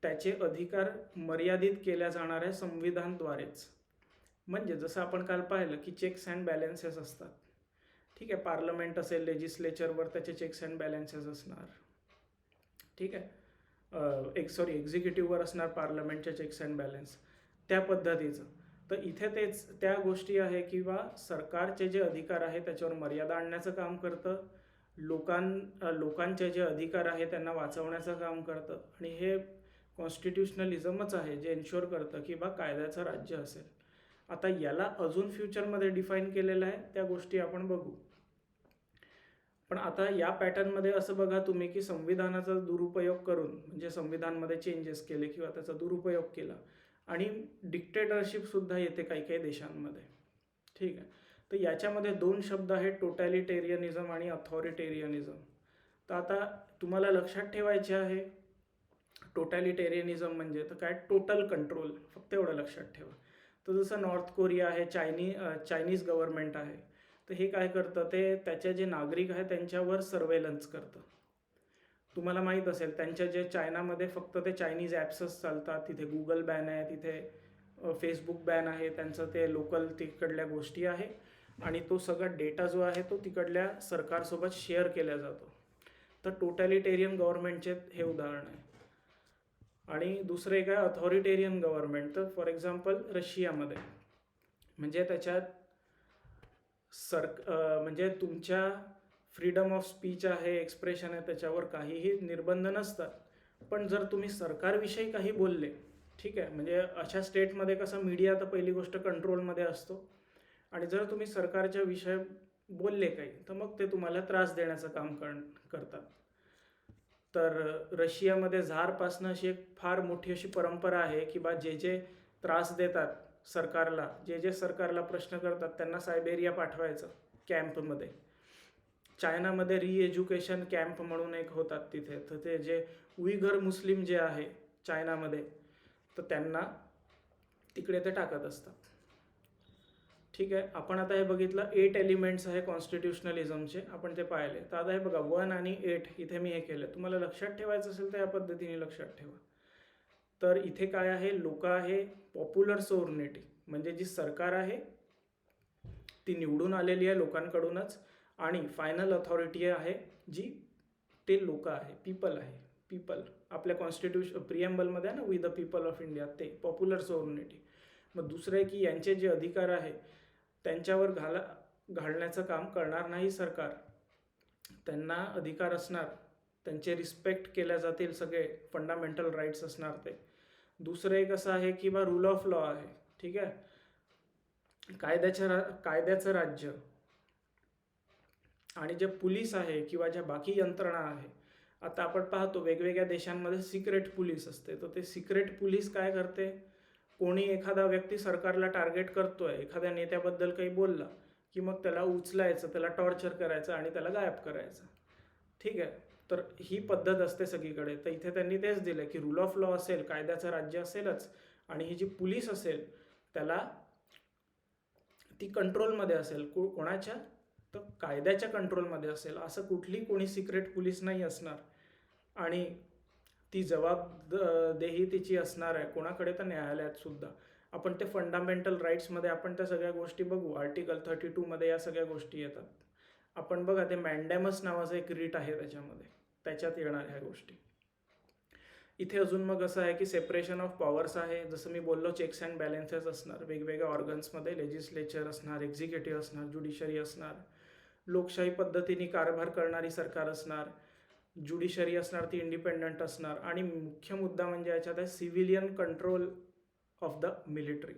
त्याचे अधिकार मर्यादित केल्या जाणाऱ्या संविधानद्वारेच. म्हणजे जसं आपण काल पाहिलं की चेक्स अँड बॅलन्सेस असतात. ठीक आहे, पार्लमेंट असेल, लेजिस्लेचरवर त्याचे चेक्स अँड बॅलन्सेस असणार. ठीक आहे, एक्झिक्युटिव्हवर असणार पार्लमेंटचे चेक्स अँड बॅलन्स, त्या पद्धतीचं. तर इथे तेच त्या गोष्टी आहे किंवा सरकारचे जे अधिकार आहे त्याच्यावर मर्यादा आणण्याचं काम करतं, लोकांचे जे अधिकार आहे त्यांना वाचवण्याचं काम करतं. आणि हे कॉन्स्टिट्युशनलिझमच आहे जे एन्श्योर करतं की कायद्याचं राज्य असेल. आता याला अजून फ्युचरमध्ये डिफाईन केलेलं आहे, त्या गोष्टी आपण बघू. पण आता या पॅटर्नमध्ये असं बघा तुम्ही की संविधानाचा दुरुपयोग करून म्हणजे संविधानमध्ये चेंजेस केले किंवा त्याचा दुरुपयोग केला आणि डिक्टेटरशिपसुद्धा येते काही काही देशांमध्ये. ठीक आहे, तर याच्यामध्ये 2 शब्द आहेत, टोटॅलिटेरियनिझम आणि अथॉरिटेरियनिझम. तर आता तुम्हाला लक्षात ठेवायचे आहे टोटॅलिटेरियनिझम म्हणजे तर काय, टोटल कंट्रोल, फक्त एवढं लक्षात ठेवा. तर जसं नॉर्थ कोरिया आहे, चायनीज गव्हर्नमेंट आहे, तर हे काय करतं, ते त्याचे जे नागरिक आहेत त्यांच्यावर सर्वेलन्स करतं. तुम्हाला माहीत असेल त्यांच्या जे चायनामध्ये फक्त ते चायनीज ॲप्सच चालतात, तिथे गुगल बॅन आहे, तिथे फेसबुक बॅन आहे, त्यांचं ते लोकल तिकडल्या गोष्टी आहे आणि तो सगळा डेटा जो आहे तो तिकडल्या सरकारसोबत शेअर केला जातो. तर टोटॅलिटेरियन गव्हर्नमेंटचे हे उदाहरण आहे. आणि दुसरं एक आहे अथॉरिटेरियन गव्हर्नमेंट. तर फॉर एक्झाम्पल रशियामध्ये म्हणजे त्याच्यात म्हणजे तुमच्या फ्रीडम ऑफ स्पीच आहे, एक्सप्रेशन आहे, त्याच्यावर काहीही निर्बंध नसतात. पण जर तुम्ही सरकारविषयी काही बोलले, ठीक आहे, म्हणजे अशा स्टेटमध्ये कसं मीडिया तर पहिली गोष्ट कंट्रोलमध्ये असतो आणि जर तुम्ही सरकारच्या विषय बोलले काही तर मग ते तुम्हाला त्रास देण्याचं काम करतात. तर रशियामध्ये झारपासनं अशी एक फार मोठी अशी परंपरा आहे की जे त्रास देतात सरकारला, जे सरकारला प्रश्न करतात त्यांना सायबेरिया पाठवायचं कॅम्पमध्ये. चायनामध्ये रिएज्युकेशन कॅम्प म्हणून एक होतात तिथे, तर ते जे उईघर मुस्लिम जे आहे चायनामध्ये तर त्यांना तिकडे ते टाकत असतात. ठीक आहे, आपण आता हे बघितलं 8 एलिमेंट्स आहे कॉन्स्टिट्युशनलिझमचे, आपण ते पाहिले. तर आता हे बघा 1 आणि 8 इथे मी हे केलं, तुम्हाला लक्षात ठेवायचं असेल तर या पद्धतीने लक्षात ठेवा. तर इथे काय आहे, लोक आहे, पॉप्युलर सोव्हर्निटी म्हणजे जी सरकार आहे ती निवडून आलेली आहे लोकांकडूनच आणि फायनल अथॉरिटी आहे जी ते लोक आहे, पीपल आहे. पीपल आपल्या कॉन्स्टिट्यूशन प्रिएम्बलमध्ये आहे ना, we the people of India, ते पॉप्युलर सोव्हर्निटी. मग दुसरं आहे की यांचे जे अधिकार आहे त्यांच्यावर घालण्याचं काम करणार नाही सरकार. त्यांना अधिकार असणार, त्यांचे रिस्पेक्ट केल्या जातील, सगळे फंडामेंटल राईट्स असणार ते. दुसरं एक असं आहे की बा रूल ऑफ लॉ आहे, ठीक आहे, कायद्याचं राज्य. आणि जे पोलीस आहे किंवा ज्या बाकी यंत्रणा आहे, आता आपण पाहतो वेगवेगळ्या देशांमध्ये सिक्रेट पोलीस असते. तर ते सिक्रेट पोलीस काय करते, कोणी एखादा व्यक्ती सरकारला टार्गेट करतोय, एखाद्या नेत्याबद्दल काही बोलला की मग त्याला उचलायचं, त्याला टॉर्चर करायचं आणि त्याला गायब करायचं, ठीक आहे. तर ही पद्धत असते सगळीकडे. तर इथे त्यांनी तेच दिलं की रूल ऑफ लॉ असेल, कायद्याचं राज्य असेलच, आणि ही जी पोलीस असेल त्याला ती कंट्रोलमध्ये असेल. कोणाच्या, तर कायद्याच्या कंट्रोलमध्ये असेल. असं कोणी सिक्रेट पोलीस नाही असणार. आणि ती जबाबदेही तिची असणार आहे कोणाकडे, तर न्यायालयात सुद्धा. आपण ते फंडामेंटल राईट्समध्ये आपण त्या सगळ्या गोष्टी बघू. आर्टिकल 32मध्ये या सगळ्या गोष्टी येतात. आपण बघा, ते मॅन्डॅमस नावाचं एक रीट आहे त्याच्यामध्ये, त्याच्यात येणार ह्या गोष्टी. इथे अजून मग असं आहे की सेपरेशन ऑफ पॉवर्स आहे. जसं मी बोललो, चेक्स अँड बॅलन्सेस असणार वेगवेगळ्या ऑर्गन्समध्ये. लेजिस्लेचर असणार, एक्झिक्युटिव्ह असणार, ज्युडिशरी असणार, लोकशाही पद्धतीने कारभार करणारी सरकार असणार, ज्युडिशरी असणार ती इंडिपेंडंट असणार. आणि मुख्य मुद्दा म्हणजे याच्यात आहे civilian control of the military.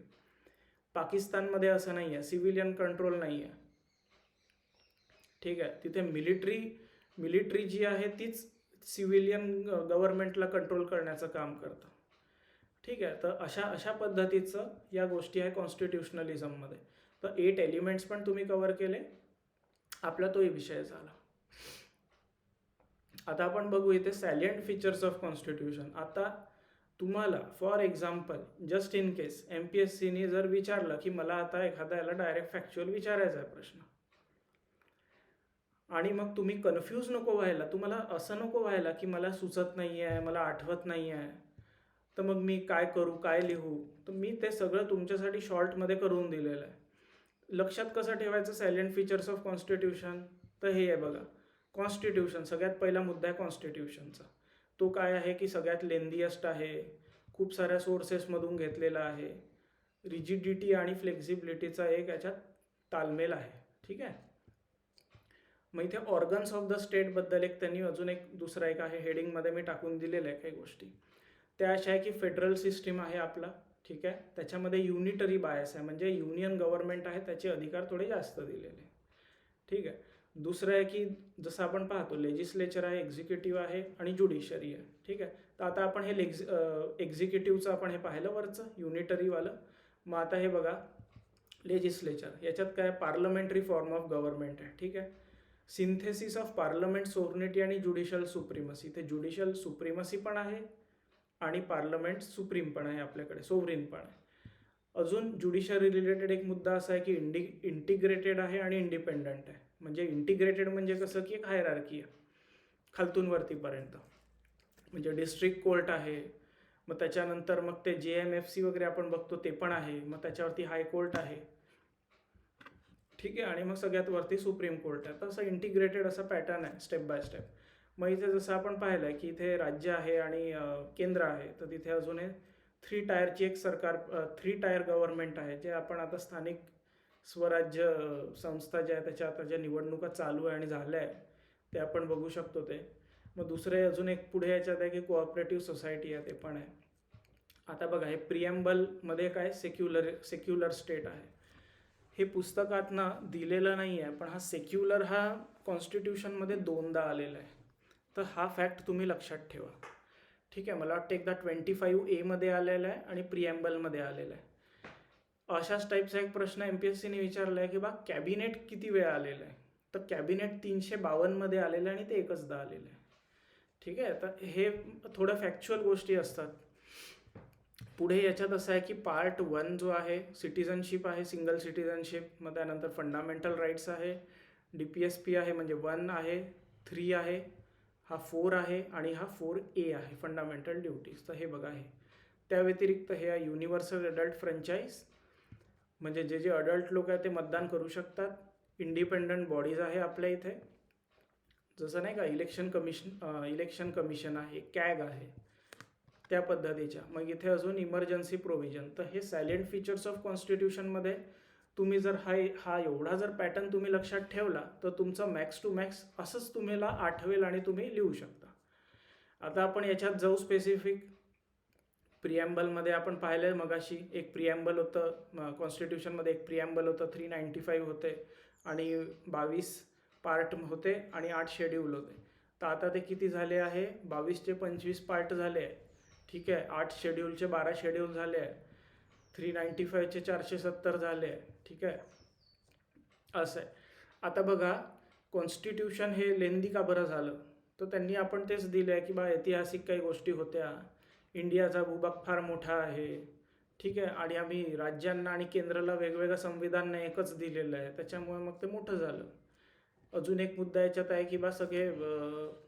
पाकिस्तानमध्ये असं नाही आहे, सिव्हिलियन कंट्रोल नाही आहे, ठीक आहे. तिथे मिलिटरी जी आहे तीच सिव्हिलियन गव्हर्नमेंटला कंट्रोल करण्याचं काम करतं, ठीक आहे. तर अशा पद्धतीचं या गोष्टी आहे कॉन्स्टिट्युशनलिझममध्ये. तर 8 एलिमेंट्स पण तुम्ही कव्हर केले, आपला तोही विषय झाला. आता आपण बघू इथे सॅलियंट फीचर्स ऑफ कॉन्स्टिट्यूशन. आता तुम्हाला for example, just in case MPSCने जर विचारलं की मला आता एखाद्याला डायरेक्ट फॅक्च्युअल विचारायचा आहे प्रश्न, आणि मग तुम्ही कन्फ्यूज नको व्हायला, तुम्हाला असं नको व्हायला की मला सुचत नाही आहे, मला आठवत नाही आहे, तर मग मी काय करू, काय लिहू. तर मी ते सगळं तुमच्यासाठी शॉर्टमध्ये करून दिलेलं आहे. लक्षात कसं ठेवायचं सॅलियंट फीचर्स ऑफ कॉन्स्टिट्यूशन, तर हे आहे बघा. कॉन्स्टिट्यूशन, सगळ्यात पहिला मुद्दा आहे कॉन्स्टिट्यूशनचा. तो काय आहे की सगळ्यात लेंदीएस्ट आहे, खूप साऱ्या सोर्सेसमधून घेतलेला आहे, रिजिडिटी आणि फ्लेक्झिबिलिटीचा एक याच्यात तालमेल आहे, ठीक आहे. मग इथे ऑर्गन्स ऑफ द स्टेटबद्दल त्यांनी अजून दुसरा एक आहे, हेडिंगमध्ये मी टाकून दिलेलं आहे काही गोष्टी. त्या अशा आहे की फेडरल सिस्टीम आहे आपला, ठीक आहे. त्याच्यामध्ये युनिटरी बायस आहे, म्हणजे युनियन गव्हर्नमेंट आहे, त्याचे अधिकार थोडे जास्त दिलेले, ठीक आहे. दुसरं आहे की जसं आपण पाहतो लेजिस्लेचर आहे, एक्झिक्युटिव्ह आहे आणि ज्युडिशरी आहे, ठीक आहे. तर आता आपण हे एक्झिक्युटिव्हचं आपण हे पाहिलं वरचं युनिटरीवालं. मग आता हे बघा लेजिस्लेचर, याच्यात काय पार्लमेंटरी फॉर्म ऑफ गव्हर्नमेंट आहे, ठीक आहे. सिंथेसिस ऑफ पार्लमेंट सोव्हर्निटी आणि ज्युडिशियल सुप्रीमसी. इथे ज्युडिशियल सुप्रीमसी पण आहे आणि पार्लमेंट सुप्रीम पण आहे आपल्याकडे, सोव्हरीन पण आहे. अजून ज्युडिशरी रिलेटेड एक मुद्दा असा आहे की इंटिग्रेटेड आहे आणि इंडिपेंडंट आहे. म्हणजे इंटिग्रेटेड म्हणजे कसं की एक हायरार्की आहे खालतून वरतीपर्यंत, म्हणजे डिस्ट्रिक्ट कोर्ट आहे, मग त्याच्यानंतर मग ते JMFC वगैरे आपण बघतो ते पण आहे, मग त्याच्यावरती हायकोर्ट आहे, ठीक आहे. आणि मग सगळ्यात वरती सुप्रीम कोर्ट आहे. तर असं इंटिग्रेटेड असा पॅटर्न आहे स्टेप बाय स्टेप. मग इथे जसं आपण पाहिलं आहे की इथे राज्य आहे आणि केंद्र आहे, तर तिथे अजून 3 टायरची एक सरकार, 3 टायर गव्हर्नमेंट आहे, जे आपण आता स्थानिक स्वराज्य संस्था ज्या आहे त्याच्या आता ज्या निवडणुका चालू आहे आणि झाल्या आहे ते आपण बघू शकतो ते. मग दुसरे अजून एक पुढे याच्यात आहे की कोऑपरेटिव्ह सोसायटी आहे, ते पण आहे. आता बघा हे प्रिएम्बलमध्ये काय सेक्युलर स्टेट आहे. हे पुस्तकातनं दिलेलं नाही आहे, पण हा सेक्युलर हा कॉन्स्टिट्यूशनमध्ये 2दा आलेला आहे. तर हा फॅक्ट तुम्ही लक्षात ठेवा, ठीक आहे. मला वाटतं एकदा 25A मध्ये आलेला आहे आणि प्रिएम्बलमध्ये आलेला आहे. अशाच टाईपचा एक प्रश्न MPSCने विचारला आहे की बा कॅबिनेट किती वेळा आलेलं आहे. तर कॅबिनेट 352 मध्ये आलेलं आहे आणि ते एकचदा आलेलं आहे, ठीक आहे. तर हे थोडं फॅक्च्युअल गोष्टी असतात. पुढे याच्यात असं आहे की पार्ट 1 जो आहे सिटिझनशिप आहे, सिंगल सिटिझनशिप. मग त्यानंतर फंडामेंटल राईट्स आहे, DPSP आहे म्हणजे 1 आहे, 3 आहे, हा 4 आहे आणि हा 4A आहे फंडामेंटल ड्युटीज. तर हे बघा आहे. त्या व्यतिरिक्त हे आहे युनिव्हर्सल अडल्ट फ्रँचाईज, म्हणजे जे अडल्ट लोक आहेत ते मतदान करू शकतात. इंडिपेंडंट बॉडीज आहे आपल्या इथे, जसं नाही का इलेक्शन कमिशन आहे, CAG आहे, त्या पद्धतीच्या. मग इथे अजून इमर्जन्सी प्रोव्हिजन. तर हे सायलेंट फीचर्स ऑफ कॉन्स्टिट्यूशनमध्ये तुम्ही जर हा एवढा जर पॅटर्न तुम्ही लक्षात ठेवला तर तुमचं मॅक्स टू मॅक्स असंच तुम्हाला आठवेल आणि तुम्ही लिहू शकता. आता आपण याच्यात जाऊ स्पेसिफिक. प्रिॲम्बलमध्ये आपण पाहिलं मगाशी एक प्रिॲम्बल होतं, कॉन्स्टिट्यूशनमध्ये एक प्रिॲम्बल होतं, 395 होते आणि 22 पार्ट होते आणि 8 शेड्यूल होते. तर आता ते किती झाले आहे, 22चे 25 पार्ट झाले आहे. ठीक आहे, 8 शेड्यूलचे 12 शेड्यूल झाले आहे, 395चे 470 झाले आहे. ठीक आहे, असं आहे. आता बघा, कॉन्स्टिट्यूशन हे लेंदी का बरं झालं, तर त्यांनी आपण तेच दिलं आहे की बा ऐतिहासिक काही गोष्टी होत्या, इंडियाचा भूभाग फार मोठा आहे. ठीक आहे, आणि आम्ही राज्यांना आणि केंद्राला वेगवेगळं संविधान एकच दिलेलं आहे, त्याच्यामुळे मग ते मोठं झालं. अजून एक मुद्दा याच्यात आहे की बा सगळे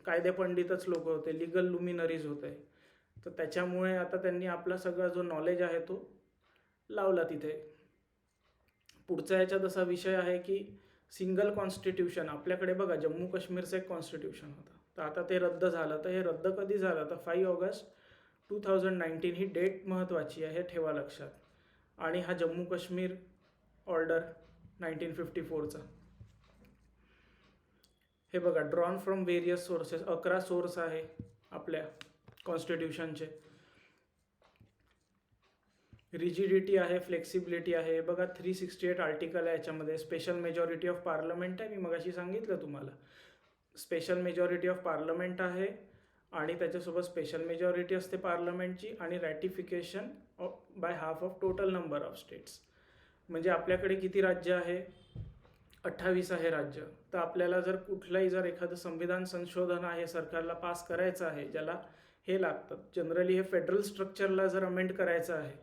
कायदे पंडितच लोक होते, लिगल लुमिनरीज होते. तर त्याच्यामुळे आता त्यांनी आपला सगळा जो नॉलेज आहे तो लावला तिथे. पुढचा याच्यात असा विषय आहे की सिंगल कॉन्स्टिट्यूशन. आपल्याकडे बघा जम्मू काश्मीरचं एक कॉन्स्टिट्यूशन होतं, तर आता ते रद्द झालं. तर हे रद्द कधी झालं, तर 5 ऑगस्ट 2019 ही डेट महत्त्वाची आहे, हे ठेवा लक्षात. आणि हा जम्मू काश्मीर ऑर्डर 1954चा, हे बघा, drawn from various sources. 11 source आहे आपल्या कॉन्स्टिट्यूशनचे. रिजिडिटी आहे, फ्लेक्सिबिलिटी आहे. बघा 368 आर्टिकल आहे याच्यामध्ये. स्पेशल मेजॉरिटी ऑफ पार्लमेंट आहे, मी मगाशी सांगितलं तुम्हाला. स्पेशल मेजॉरिटी ऑफ पार्लमेंट आहे आणि त्याच्यासोबत स्पेशल मेजॉरिटी असते पार्लमेंटची आणि ratification by half of total number of states. म्हणजे आपल्याकडे किती राज्य आहे, 28 आहे राज्य. तर आपल्याला जर कुठलाही जर एखादं संविधान संशोधन आहे सरकारला पास करायचं आहे, ज्याला हे लागतं जनरली, हे फेडरल स्ट्रक्चरला जर अमेंड करायचं आहे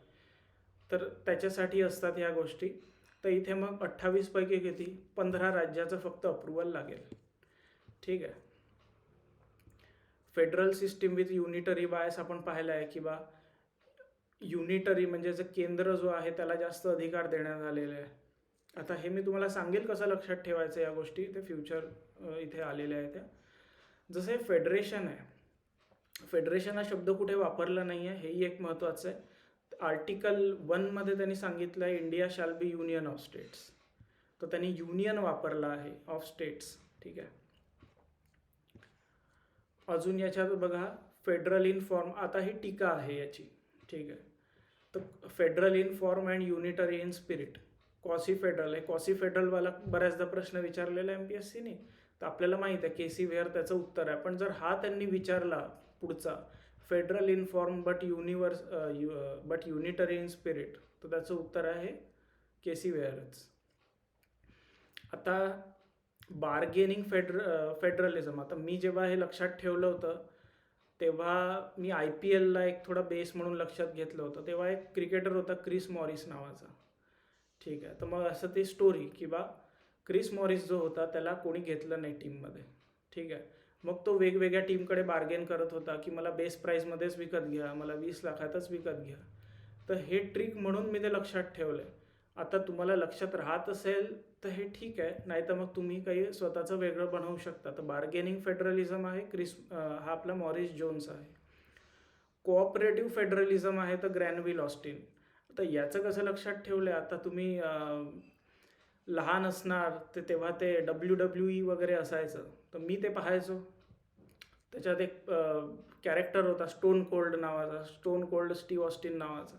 तर त्याच्यासाठी असतात ह्या गोष्टी. तर इथे मग 28 पैकी किती, 15 राज्याचं फक्त अप्रुव्हल लागेल. ठीक आहे. Federal system with unitary bias आपण पाहिलं आहे की बा युनिटरी म्हणजे जे केंद्र जो आहे त्याला जास्त अधिकार देण्यात आलेले आहे. आता हे मी तुम्हाला सांगेल कसं लक्षात ठेवायचं या गोष्टी, ते फ्युचर इथे आलेल्या आहेत त्या. जसं हे फेडरेशन आहे, फेडरेशन हा शब्द कुठे वापरला नाही आहे, हेही एक महत्त्वाचं आहे. आर्टिकल 1मध्ये त्यांनी सांगितलं आहे India shall be union of states, तर त्यांनी युनियन वापरला आहे, ऑफ स्टेट्स. ठीक आहे. अजून याच्यात बघा फेडरल इन फॉर्म, आता ही टीका आहे याची. ठीक आहे. तर federal in form and unitary in spirit. Quasi federal आहे. क्वासी फेडरलवाला बऱ्याचदा प्रश्न विचारलेला MPSCने, तर आपल्याला माहीत आहे KC वेअर त्याचं उत्तर आहे. पण जर हा त्यांनी विचारला पुढचा, federal in form but unitary in spirit, तर त्याचं उत्तर आहे KC वेअरच. आता बार्गेनिंग फेडरलिझम, आता मी जेव्हा हे लक्षात ठेवलं होतं तेव्हा मी IPLला एक थोडा बेस म्हणून लक्षात घेतलं होतं. तेव्हा एक क्रिकेटर होता क्रिस मॉरिस नावाचा. ठीक आहे. तर मग असं ती स्टोरी की बा क्रिस मॉरिस जो होता त्याला कोणी घेतलं नाही टीममध्ये. ठीक आहे. मग तो वेगवेगळ्या टीमकडे बार्गेन करत होता की मला बेस प्राईजमध्येच विकत घ्या, मला 20 लाखातच विकत घ्या. तर हे ट्रिक म्हणून मी ते लक्षात ठेवलं आहे. आता तुम्हाला लक्षात राहत असेल तर हे ठीक आहे, नाही तर मग तुम्ही काही स्वतःचं वेगळं बनवू शकता. तर बार्गेनिंग फेडरलिझम आहे हा आपला मॉरिस जोन्स आहे. कोऑपरेटिव्ह फेडरलिझम आहे तर ग्रॅनविल ऑस्टिन. आता याचं कसं लक्षात ठेवलं आहे, आता तुम्ही लहान असणार ते तेव्हा ते WWE वगैरे असायचं, तर मी ते पाहायचो. त्याच्यात एक कॅरेक्टर होता स्टोन कोल्ड नावाचा, स्टोन कोल्ड स्टीव्ह ऑस्टिन नावाचा.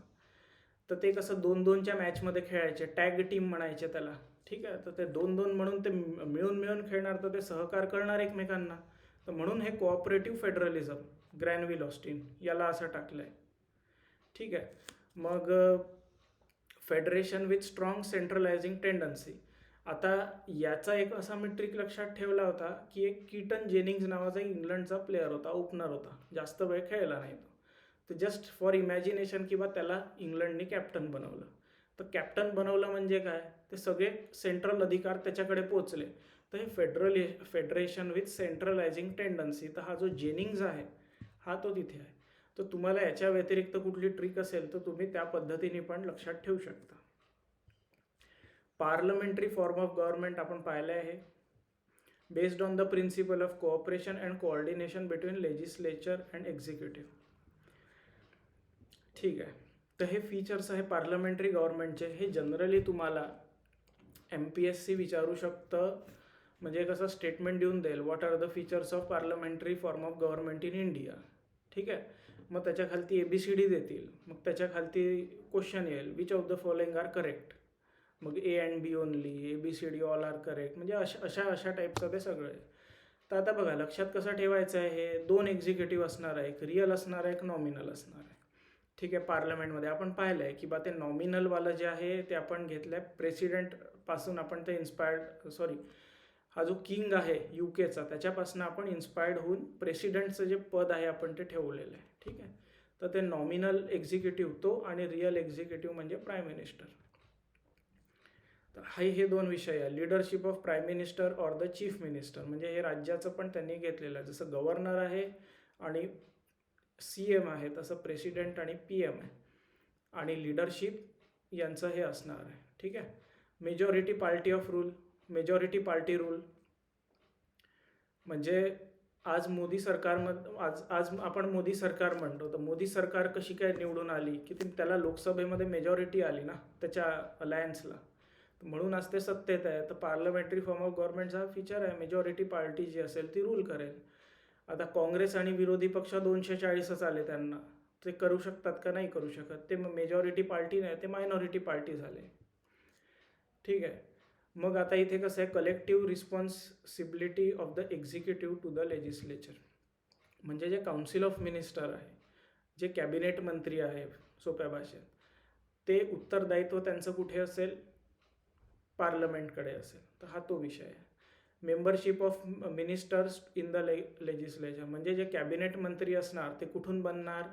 तर ते कसं 2-2च्या मॅचमध्ये खेळायचे, टॅग टीम म्हणायचे त्याला. ठीक आहे. तर ते 2-2 म्हणून ते मिळून खेळणार, तर ते सहकार करणार एकमेकांना. तर म्हणून हे कोऑपरेटिव्ह फेडरलिझम ग्रॅनविल ऑस्टिन याला असं टाकलं आहे. ठीक आहे. मग फेडरेशन विथ स्ट्रॉंग सेंट्रलायझिंग टेंडन्सी. आता याचा एक असा मी ट्रिक लक्षात ठेवला होता की एक कीटन जेनिंग्स नावाचा इंग्लंडचा प्लेअर होता, ओपनर होता, जास्त वेळ खेळला नाही तो. तर जस्ट फॉर इमॅजिनेशन किंवा त्याला इंग्लंडने कॅप्टन बनवलं. तर कॅप्टन बनवलं म्हणजे काय, ते सगळे सेंट्रल अधिकार त्याच्याकडे पोचले. तर हे फेडरेशन विथ सेंट्रलायझिंग टेंडन्सी. तर हा जो जेनिंग्स आहे हा तो तिथे आहे. तर तुम्हाला याच्या व्यतिरिक्त कुठली ट्रिक असेल तर तुम्ही त्या पद्धतीने पण लक्षात ठेवू शकता. पार्लमेंटरी फॉर्म ऑफ गव्हर्नमेंट आपण पाहिलं आहे, based on the principle of cooperation and coordination between legislature and executive. ठीक आहे. तर हे फीचर्स आहे पार्लमेंटरी गव्हर्नमेंटचे. हे जनरली तुम्हाला MPSC विचारू शकतं, म्हणजे कसं स्टेटमेंट देऊन देईल, what are the features of parliamentary form of government in India. ठीक आहे, मग त्याच्या खालती ABCD देतील, मग त्याच्या खालती क्वेश्चन येईल, which of the following are correct, मग A and B only, ABCD all are correct, म्हणजे अशा टाईपचं ते सगळं आहे. तर आता बघा लक्षात कसं ठेवायचं आहे, हे 2 एक्झिक्युटिव्ह असणार आहे, एक रिअल असणार आहे, एक नॉमिनल असणार आहे. ठीक आहे, पार्लमेंटमध्ये आपण पाहिलं आहे की बा ते नॉमिनलवालं जे आहे ते आपण घेतलं आहे प्रेसिडेंटपासून, आपण ते हा जो किंग आहे UKचा त्याच्यापासून आपण इन्स्पायर्ड होऊन प्रेसिडेंटचं जे पद आहे आपण ते ठेवलेलं आहे. ठीक आहे, तर ते नॉमिनल एक्झिक्युटिव्ह तो आणि रिअल एक्झिक्युटिव्ह म्हणजे प्राईम मिनिस्टर. तर हे 2 विषय आहे, leadership of prime minister or the chief minister, म्हणजे हे राज्याचं पण त्यांनी घेतलेलं आहे. जसं गव्हर्नर आहे आणि CM आहे तसं प्रेसिडेंट आणि PM आहे, आणि लिडरशिप यांचं हे असणार आहे. ठीक आहे, मेजॉरिटी पार्टी रूल म्हणजे आज मोदी सरकारमध्ये आज आपण मोदी सरकार म्हणतो, तर मोदी सरकार कशी काय निवडून आली की त्याला लोकसभेमध्ये मेजॉरिटी आली ना त्याच्या अलायन्सला, म्हणून आज ते सत्तेत आहे. तर पार्लमेंटरी फॉर्म ऑफ गव्हर्नमेंटचा हा फीचर आहे, मेजॉरिटी पार्टी जी असेल ती रूल करेल. आता काँग्रेस आणि विरोधी पक्ष 240च आले, त्यांना ते करू शकतात का? नाही करू शकत. ते मेजॉरिटी पार्टी नाही, ते मायनॉरिटी पार्टी झाले. ठीक आहे, मग आता इथे कसं आहे, collective responsibility of the executive to the legislature, म्हणजे जे काउन्सिल ऑफ मिनिस्टर आहे, जे कॅबिनेट मंत्री आहे सोप्या भाषेत, ते उत्तरदायित्व त्यांचं कुठे असेल? पार्लमेंटकडे असेल. तर हा तो विषय आहे. Membership of ministers in the legislature, म्हणजे जे कॅबिनेट मंत्री असणार ते कुठून बनणार?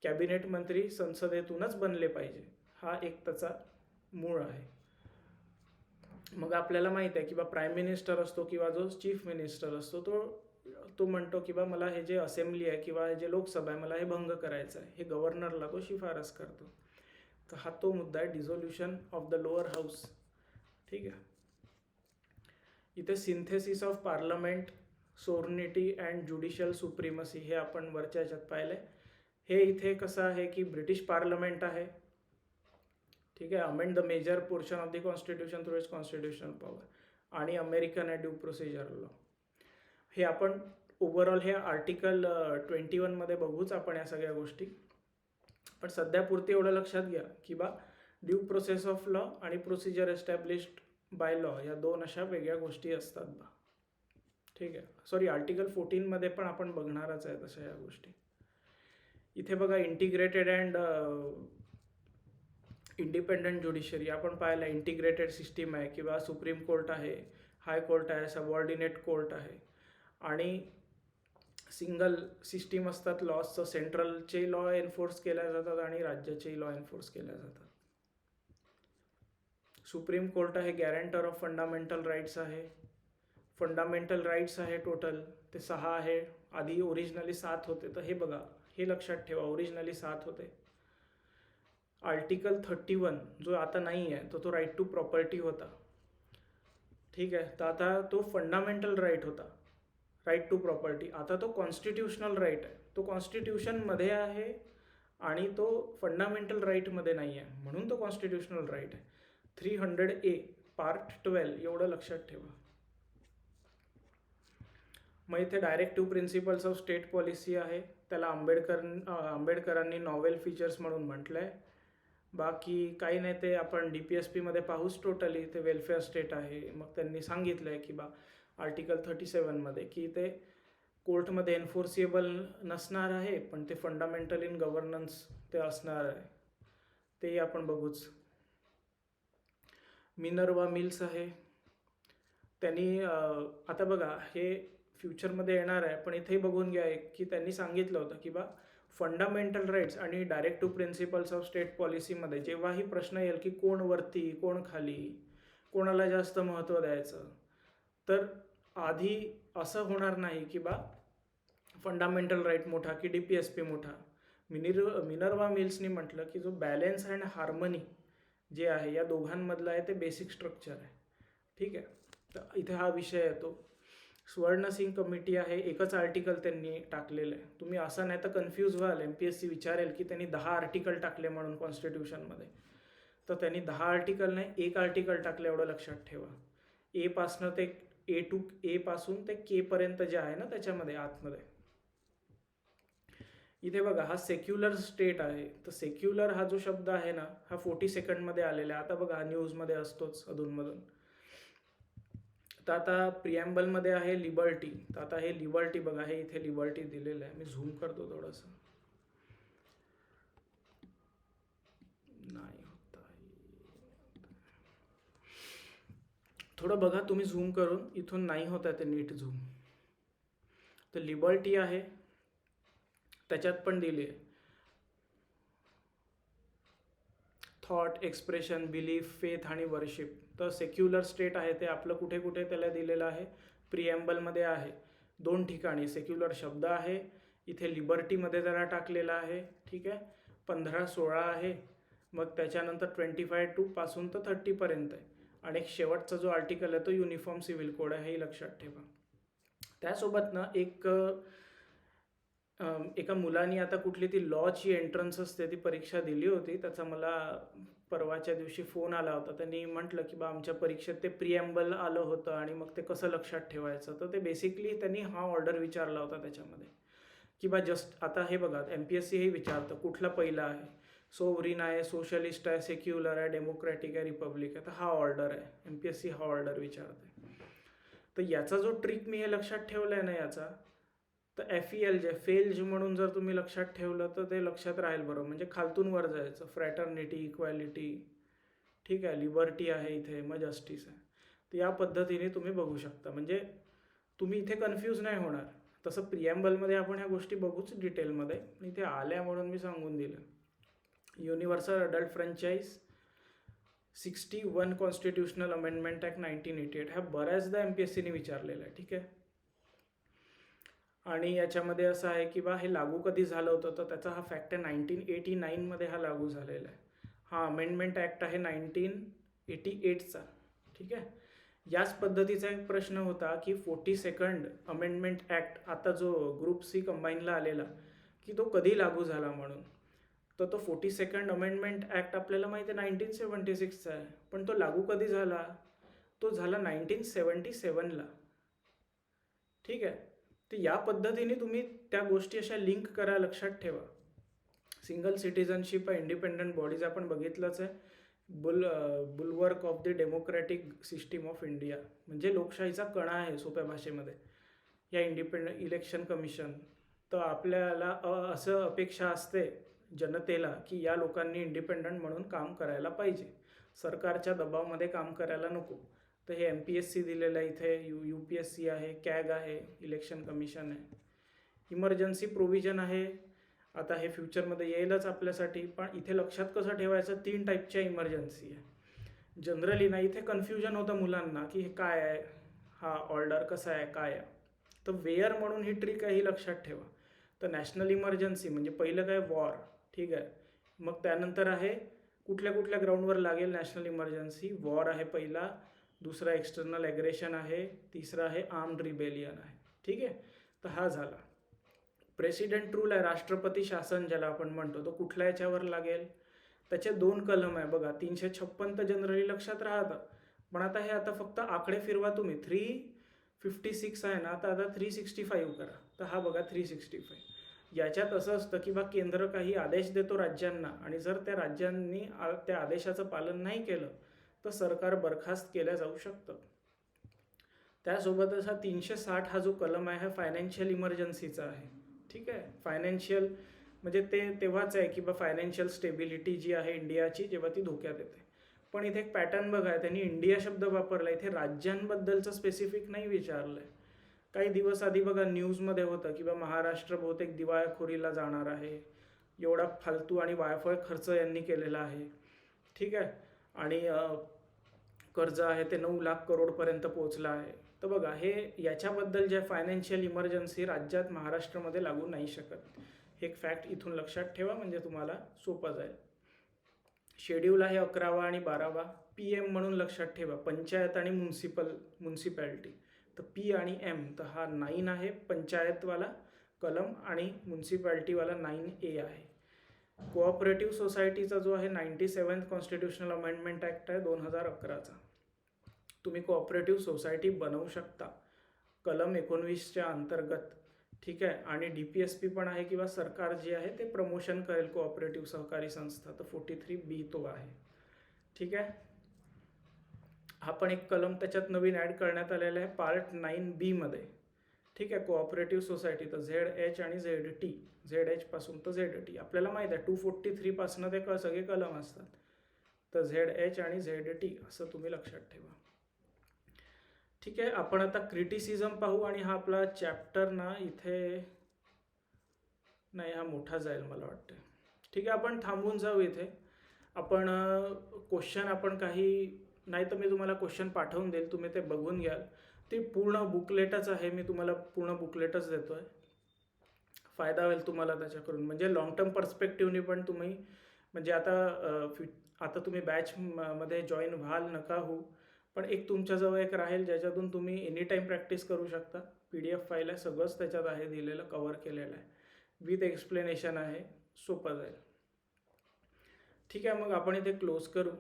कॅबिनेट मंत्री संसदेतूनच बनले पाहिजे, हा एक त्याचा मूळ आहे. मग आपल्याला माहीत आहे की बा प्राईम मिनिस्टर असतो किंवा जो चीफ मिनिस्टर असतो तो म्हणतो की बा मला हे जे असेंब्ली आहे किंवा हे जे लोकसभा आहे मला हे भंग करायचं आहे, हे गव्हर्नरला तो शिफारस करतो. तर हा तो मुद्दा आहे, dissolution of the lower house. ठीक आहे, इथे synthesis of parliament, sovereignty and judicial supremacy हे आपण वरच्या ह्याच्यात पाहिलंय. हे इथे कसं आहे की ब्रिटिश पार्लमेंट आहे. ठीक आहे, amend the major portion of the constitution through its constitutional power, आणि अमेरिकन ड्यू प्रोसिजर लॉ. हे आपण ओव्हरऑल हे आर्टिकल 21 मध्ये बघूच आपण या सगळ्या गोष्टी. पण सध्यापुरती एवढं लक्षात घ्या की बा ड्यू प्रोसेस ऑफ लॉ आणि प्रोसिजर एस्टॅब्लिश्ड बाय लॉ या 2 अशा वेगळ्या गोष्टी असतात बा. ठीक आहे, आर्टिकल 14 मध्ये पण आपण बघणारच आहे तशा या गोष्टी. इथे बघा इंटिग्रेटेड अँड इंडिपेंडंट ज्युडिशरी आपण पाहिलं, इंटिग्रेटेड सिस्टीम आहे किंवा सुप्रीम कोर्ट आहे, हाय कोर्ट आहे, सबऑर्डिनेट कोर्ट आहे, आणि सिंगल सिस्टीम असतात लॉजचं. सेंट्रलचे लॉ एन्फोर्स केल्या जातात आणि राज्याचेही लॉ एन्फोर्स केल्या जातात. सुप्रीम कोर्ट आहे, गॅरंटर ऑफ फंडामेंटल राईट्स आहे. फंडामेंटल राईट्स आहे टोटल ते 6 आहे. आधी ओरिजिनली 7 होते, तर हे बघा, हे लक्षात ठेवा, ओरिजिनली 7 होते. आर्टिकल 31 जो आता नाही आहे तो राईट टू प्रॉपर्टी होता. ठीक आहे, तर आता तो फंडामेंटल राईट होता, राईट टू प्रॉपर्टी. आता तो कॉन्स्टिट्यूशनल राईट आहे, तो कॉन्स्टिट्यूशनमध्ये आहे आणि तो फंडामेंटल राईटमध्ये नाही आहे, म्हणून तो कॉन्स्टिट्यूशनल राईट आहे. 300A पार्ट 12 एवढं लक्षात ठेवा. मग इथे directive principles of state policy आहे, त्याला आंबेडकरांनी नॉवेल फीचर्स म्हणून म्हटलं आहे. बाकी काही नाही, ते आपण DPSP मध्ये पाहूच टोटली. ते वेलफेअर स्टेट आहे. मग त्यांनी सांगितलं आहे की बा आर्टिकल 37 मध्ये की ते कोर्टमध्ये एन्फोर्सिएबल नसणार आहे, पण ते फंडामेंटल इन गव्हर्नन्स ते असणार आहे, ते आपण बघूच. मिनर्वा मिल्स आहे, त्यांनी आता बघा हे फ्युचरमध्ये येणार आहे, पण इथेही बघून घ्या की त्यांनी सांगितलं होतं की बा फंडामेंटल राईट्स आणि डायरेक्टिव्ह प्रिन्सिपल्स ऑफ स्टेट पॉलिसीमध्ये जेव्हाही प्रश्न येईल की कोण वरती कोण खाली, कोणाला जास्त महत्त्व द्यायचं, तर आधी असं होणार नाही की बा फंडामेंटल राईट मोठा की DPSP मोठा. मिनर्वा मिल्सनी म्हटलं की जो बॅलेन्स अँड हार्मनी जे आहे या दोघांमधलं आहे ते बेसिक स्ट्रक्चर आहे. ठीक आहे, तर इथे हा विषय येतो. स्वर्ण सिंग कमिटी आहे, एकच आर्टिकल त्यांनी टाकलेलं आहे. तुम्ही असं नाही तर कन्फ्यूज व्हाल, MPSC विचारेल की त्यांनी 10 आर्टिकल टाकले म्हणून कॉन्स्टिट्यूशनमध्ये. तर त्यांनी 10 आर्टिकल नाही, एक आर्टिकल टाकलं, एवढं लक्षात ठेवा. ए पासनं ते ए पासून ते के पर्यंत जे आहे ना त्याच्यामध्ये आतमध्ये. इथे बघा हा सेक्युलर स्टेट आहे. तर सेक्युलर हा जो शब्द आहे ना हा 40 सेकंडमध्ये आलेला आहे. आता बघा हा न्यूजमध्ये असतोच अधूनमधून. तर आता प्रिॲम्बलमध्ये आहे लिबर्टी. तर आता हे लिबर्टी बघा, हे इथे लिबर्टी दिलेलं आहे. मी झूम करतो थोडंसं. नाही होत आहे. थोडं बघा तुम्ही झूम करून. इथून नाही होत आहे ते नीट झूम. तर लिबर्टी आहे, त्याच्यात पण दिली आहे थॉट, एक्सप्रेशन, बिलीफ, फेथ आणि वर्शिप. तर सेक्युलर स्टेट आहे ते आपलं कुठे कुठे त्याला दिलेलं आहे, प्रिॲम्बलमध्ये आहे. 2 ठिकाणी सेक्युलर शब्द आहे. इथे लिबर्टीमध्ये त्याला टाकलेला आहे. ठीक आहे. 15-16 आहे. मग त्याच्यानंतर 25 पासून तर 30 पर्यंत आहे. आणि एक शेवटचा जो आर्टिकल आहे तो युनिफॉर्म सिव्हिल कोड आहे, हे लक्षात ठेवा. त्यासोबत ना एका मुलांनी आता कुठली ती लॉची एंट्रन्स असते ती परीक्षा दिली होती. त्याचा मला परवाच्या दिवशी फोन आला होता. त्यांनी म्हटलं की बा आमच्या परीक्षेत ते प्रिॲम्बल आलं होतं आणि मग ते कसं लक्षात ठेवायचं. तर ते बेसिकली त्यांनी हा ऑर्डर विचारला होता त्याच्यामध्ये की बा जस्ट आता हे बघा MPSC हे विचारतं कुठला पहिला आहे, सोव्हरीन आहे, सोशलिस्ट आहे, सेक्युलर आहे, डेमोक्रॅटिक आहे, रिपब्लिक आहे. तर हा ऑर्डर आहे, MPSC हा ऑर्डर विचारते. तर याचा जो ट्रिक मी हे लक्षात ठेवलं आहे ना याचा, तर FELJ फेल्ज म्हणून जर तुम्ही लक्षात ठेवलं तर ते लक्षात राहील बरोबर. म्हणजे खालतून वर जायचं. फ्रॅटर्निटी, इक्वॅलिटी, ठीक आहे, लिबर्टी आहे इथे, मग जस्टिस आहे. तर या पद्धतीने तुम्ही बघू शकता. म्हणजे तुम्ही इथे कन्फ्यूज नाही होणार. तसं प्रिॲम्बलमध्ये आपण ह्या गोष्टी बघूच डिटेलमध्ये, इथे आल्या म्हणून मी सांगून दिलं. Universal adult franchise 61 constitutional amendment act 1988 हा बऱ्याचदा MPSCने विचारलेला आहे. ठीक आहे. आणि याच्यामध्ये असं आहे की बा हे लागू कधी झालं होतं, तर त्याचा हा फॅक्ट आहे 1989मध्ये हा लागू झालेला आहे. हा अमेंडमेंट ॲक्ट आहे 1988चा. ठीक आहे. याच पद्धतीचा एक प्रश्न होता की 42nd अमेंडमेंट ॲक्ट आता जो ग्रुप C कंबाईनला आलेला की तो कधी लागू झाला म्हणून. तर तो 42nd अमेंडमेंट ॲक्ट आपल्याला माहिती आहे 1976चा आहे. पण तो लागू कधी झाला, तो झाला 1977ला. ठीक आहे. तर या पद्धतीने तुम्ही त्या गोष्टी अशा लिंक करा, लक्षात ठेवा. सिंगल सिटिझनशिप इंडिपेंडंट बॉडीज आपण बघितलंच आहे. Bulwark of the democratic system of India, म्हणजे लोकशाहीचा कणा आहे सोप्या भाषेमध्ये या इंडिपेंडंट इलेक्शन कमिशन. तर आपल्याला असं अपेक्षा असते जनतेला की या लोकांनी इंडिपेंडंट म्हणून काम करायला पाहिजे, सरकारच्या दबावामध्ये काम करायला नको. तर हे MPSC दिलेलं आहे इथे, UPSC आहे, CAG आहे, इलेक्शन कमिशन आहे. इमर्जन्सी प्रोव्हिजन आहे. आता हे फ्युचरमध्ये येईलच आपल्यासाठी, पण इथे लक्षात कसं ठेवायचं, 3 टाईपच्या इमर्जन्सी आहे. जनरली ना इथे कन्फ्युजन होतं मुलांना की हे काय आहे, हा ऑर्डर कसा आहे, काय आहे. तर वेअर म्हणून ही ट्रिक आहे, ही लक्षात ठेवा. तर नॅशनल इमर्जन्सी म्हणजे पहिलं काय, वॉर. ठीक आहे. मग त्यानंतर आहे कुठल्या कुठल्या ग्राउंडवर लागेल नॅशनल इमर्जन्सी. वॉर आहे पहिला, दुसरा एक्सटर्नल ॲग्रेशन आहे, तिसरा आहे आर्म्ड रिबेलियन आहे. ठीक आहे. तर हा झाला. प्रेसिडेंट रूल आहे, राष्ट्रपती शासन ज्याला आपण म्हणतो, तो कुठल्या याच्यावर लागेल. त्याचे 2 कलम आहे बघा. 356 तर जनरली लक्षात राहतं, पण आता हे आता फक्त आकडे फिरवा तुम्ही. 356 आहे ना, तर आता 365 करा. तर हा बघा 365. याच्यात असं असतं की बा केंद्र काही आदेश देतो राज्यांना, आणि जर त्या राज्यांनी त्या आदेशाचं पालन नाही केलं तर सरकार बरखास्त केलं जाऊ शकतं. त्यासोबतच हा 360 हा जो कलम आहे हा फायनान्शियल इमर्जन्सीचा आहे. ठीक आहे. फायनान्शियल म्हणजे ते तेव्हाच आहे की बा फायनान्शियल स्टेबिलिटी जी आहे इंडियाची, जेव्हा ती धोक्यात येते. पण इथे एक पॅटर्न बघा, त्यांनी इंडिया शब्द वापरला, इथे राज्यांबद्दलचं स्पेसिफिक नाही विचारलं आहे. काही दिवस आधी बघा न्यूजमध्ये होतं की बा महाराष्ट्र बहुतेक दिवाळखोरीला जाणार आहे, एवढा फालतू आणि वायफळ खर्च यांनी केलेला आहे. ठीक आहे. आणि कर्ज आहे ते 9 लाख करोडपर्यंत पोहोचलं आहे. तर बघा हे याच्याबद्दल जे फायनान्शियल इमर्जन्सी राज्यात महाराष्ट्रामध्ये लागू नाही शकत. हे एक फॅक्ट इथून लक्षात ठेवा, म्हणजे तुम्हाला सोपं जाईल. शेड्यूल आहे 11वा आणि 12वा. PM म्हणून लक्षात ठेवा, पंचायत आणि म्युन्सिपॅलिटी. तर P आणि M, तर हा 9 आहे पंचायतवाला कलम, आणि म्युन्सिपॅलिटीवाला 9A आहे. कोऑपरेटिव्ह सोसायटीचा जो आहे 97th कॉन्स्टिट्युशनल अमेंडमेंट ॲक्ट आहे 2011चा. तुम्ही कोऑपरेटिव्ह सोसायटी बनवू शकता कलम 19च्या अंतर्गत. ठीक आहे. आणि DPSP पण आहे किंवा सरकार जे आहे ते प्रमोशन करेल कोऑपरेटिव्ह सहकारी संस्था. तर 43B तो आहे. ठीक आहे. हा पण एक कलम त्याच्यात नवीन ॲड करण्यात आलेला आहे पार्ट 9B मध्ये. ठीक आहे. कोऑपरेटिव्ह सोसायटी तर ZH आणि ZT, ZH पासून तर ZT आपल्याला माहीत आहे 243 पासून ते सगळे कलम असतात. तर ZH आणि ZT असं तुम्ही लक्षात ठेवा. ठीक आहे. आपण आता क्रिटिसिझम पाहू आणि हा आपला चॅप्टर ना इथे नाही, हा मोठा जाईल मला वाटतं. ठीक आहे. आपण थांबून जाऊ इथे. आपण क्वेश्चन आपण काही नाही तर मी तुम्हाला क्वेश्चन पाठवून देईल, तुम्ही ते बघून घ्याल. ते पूर्ण बुकलेटच आहे, मी तुम्हाला पूर्ण बुकलेटच देतो आहे. फायदा होईल तुम्हाला त्याच्याकडून. म्हणजे लॉंग टर्म पर्स्पेक्टिव्हनी पण तुम्ही म्हणजे आता तुम्ही बॅचमध्ये जॉईन व्हाल नका हो, पण एक तुमच्याजवळ एक राहील ज्याच्यातून तुम्ही एनी टाईम प्रॅक्टिस करू शकता. PDF फाईल आहे, सगळंच त्याच्यात आहे दिलेलं, कवर केलेलं आहे, विथ एक्सप्लेनेशन आहे, सोपं जाईल. ठीक आहे. मग आपण इथे क्लोज करू.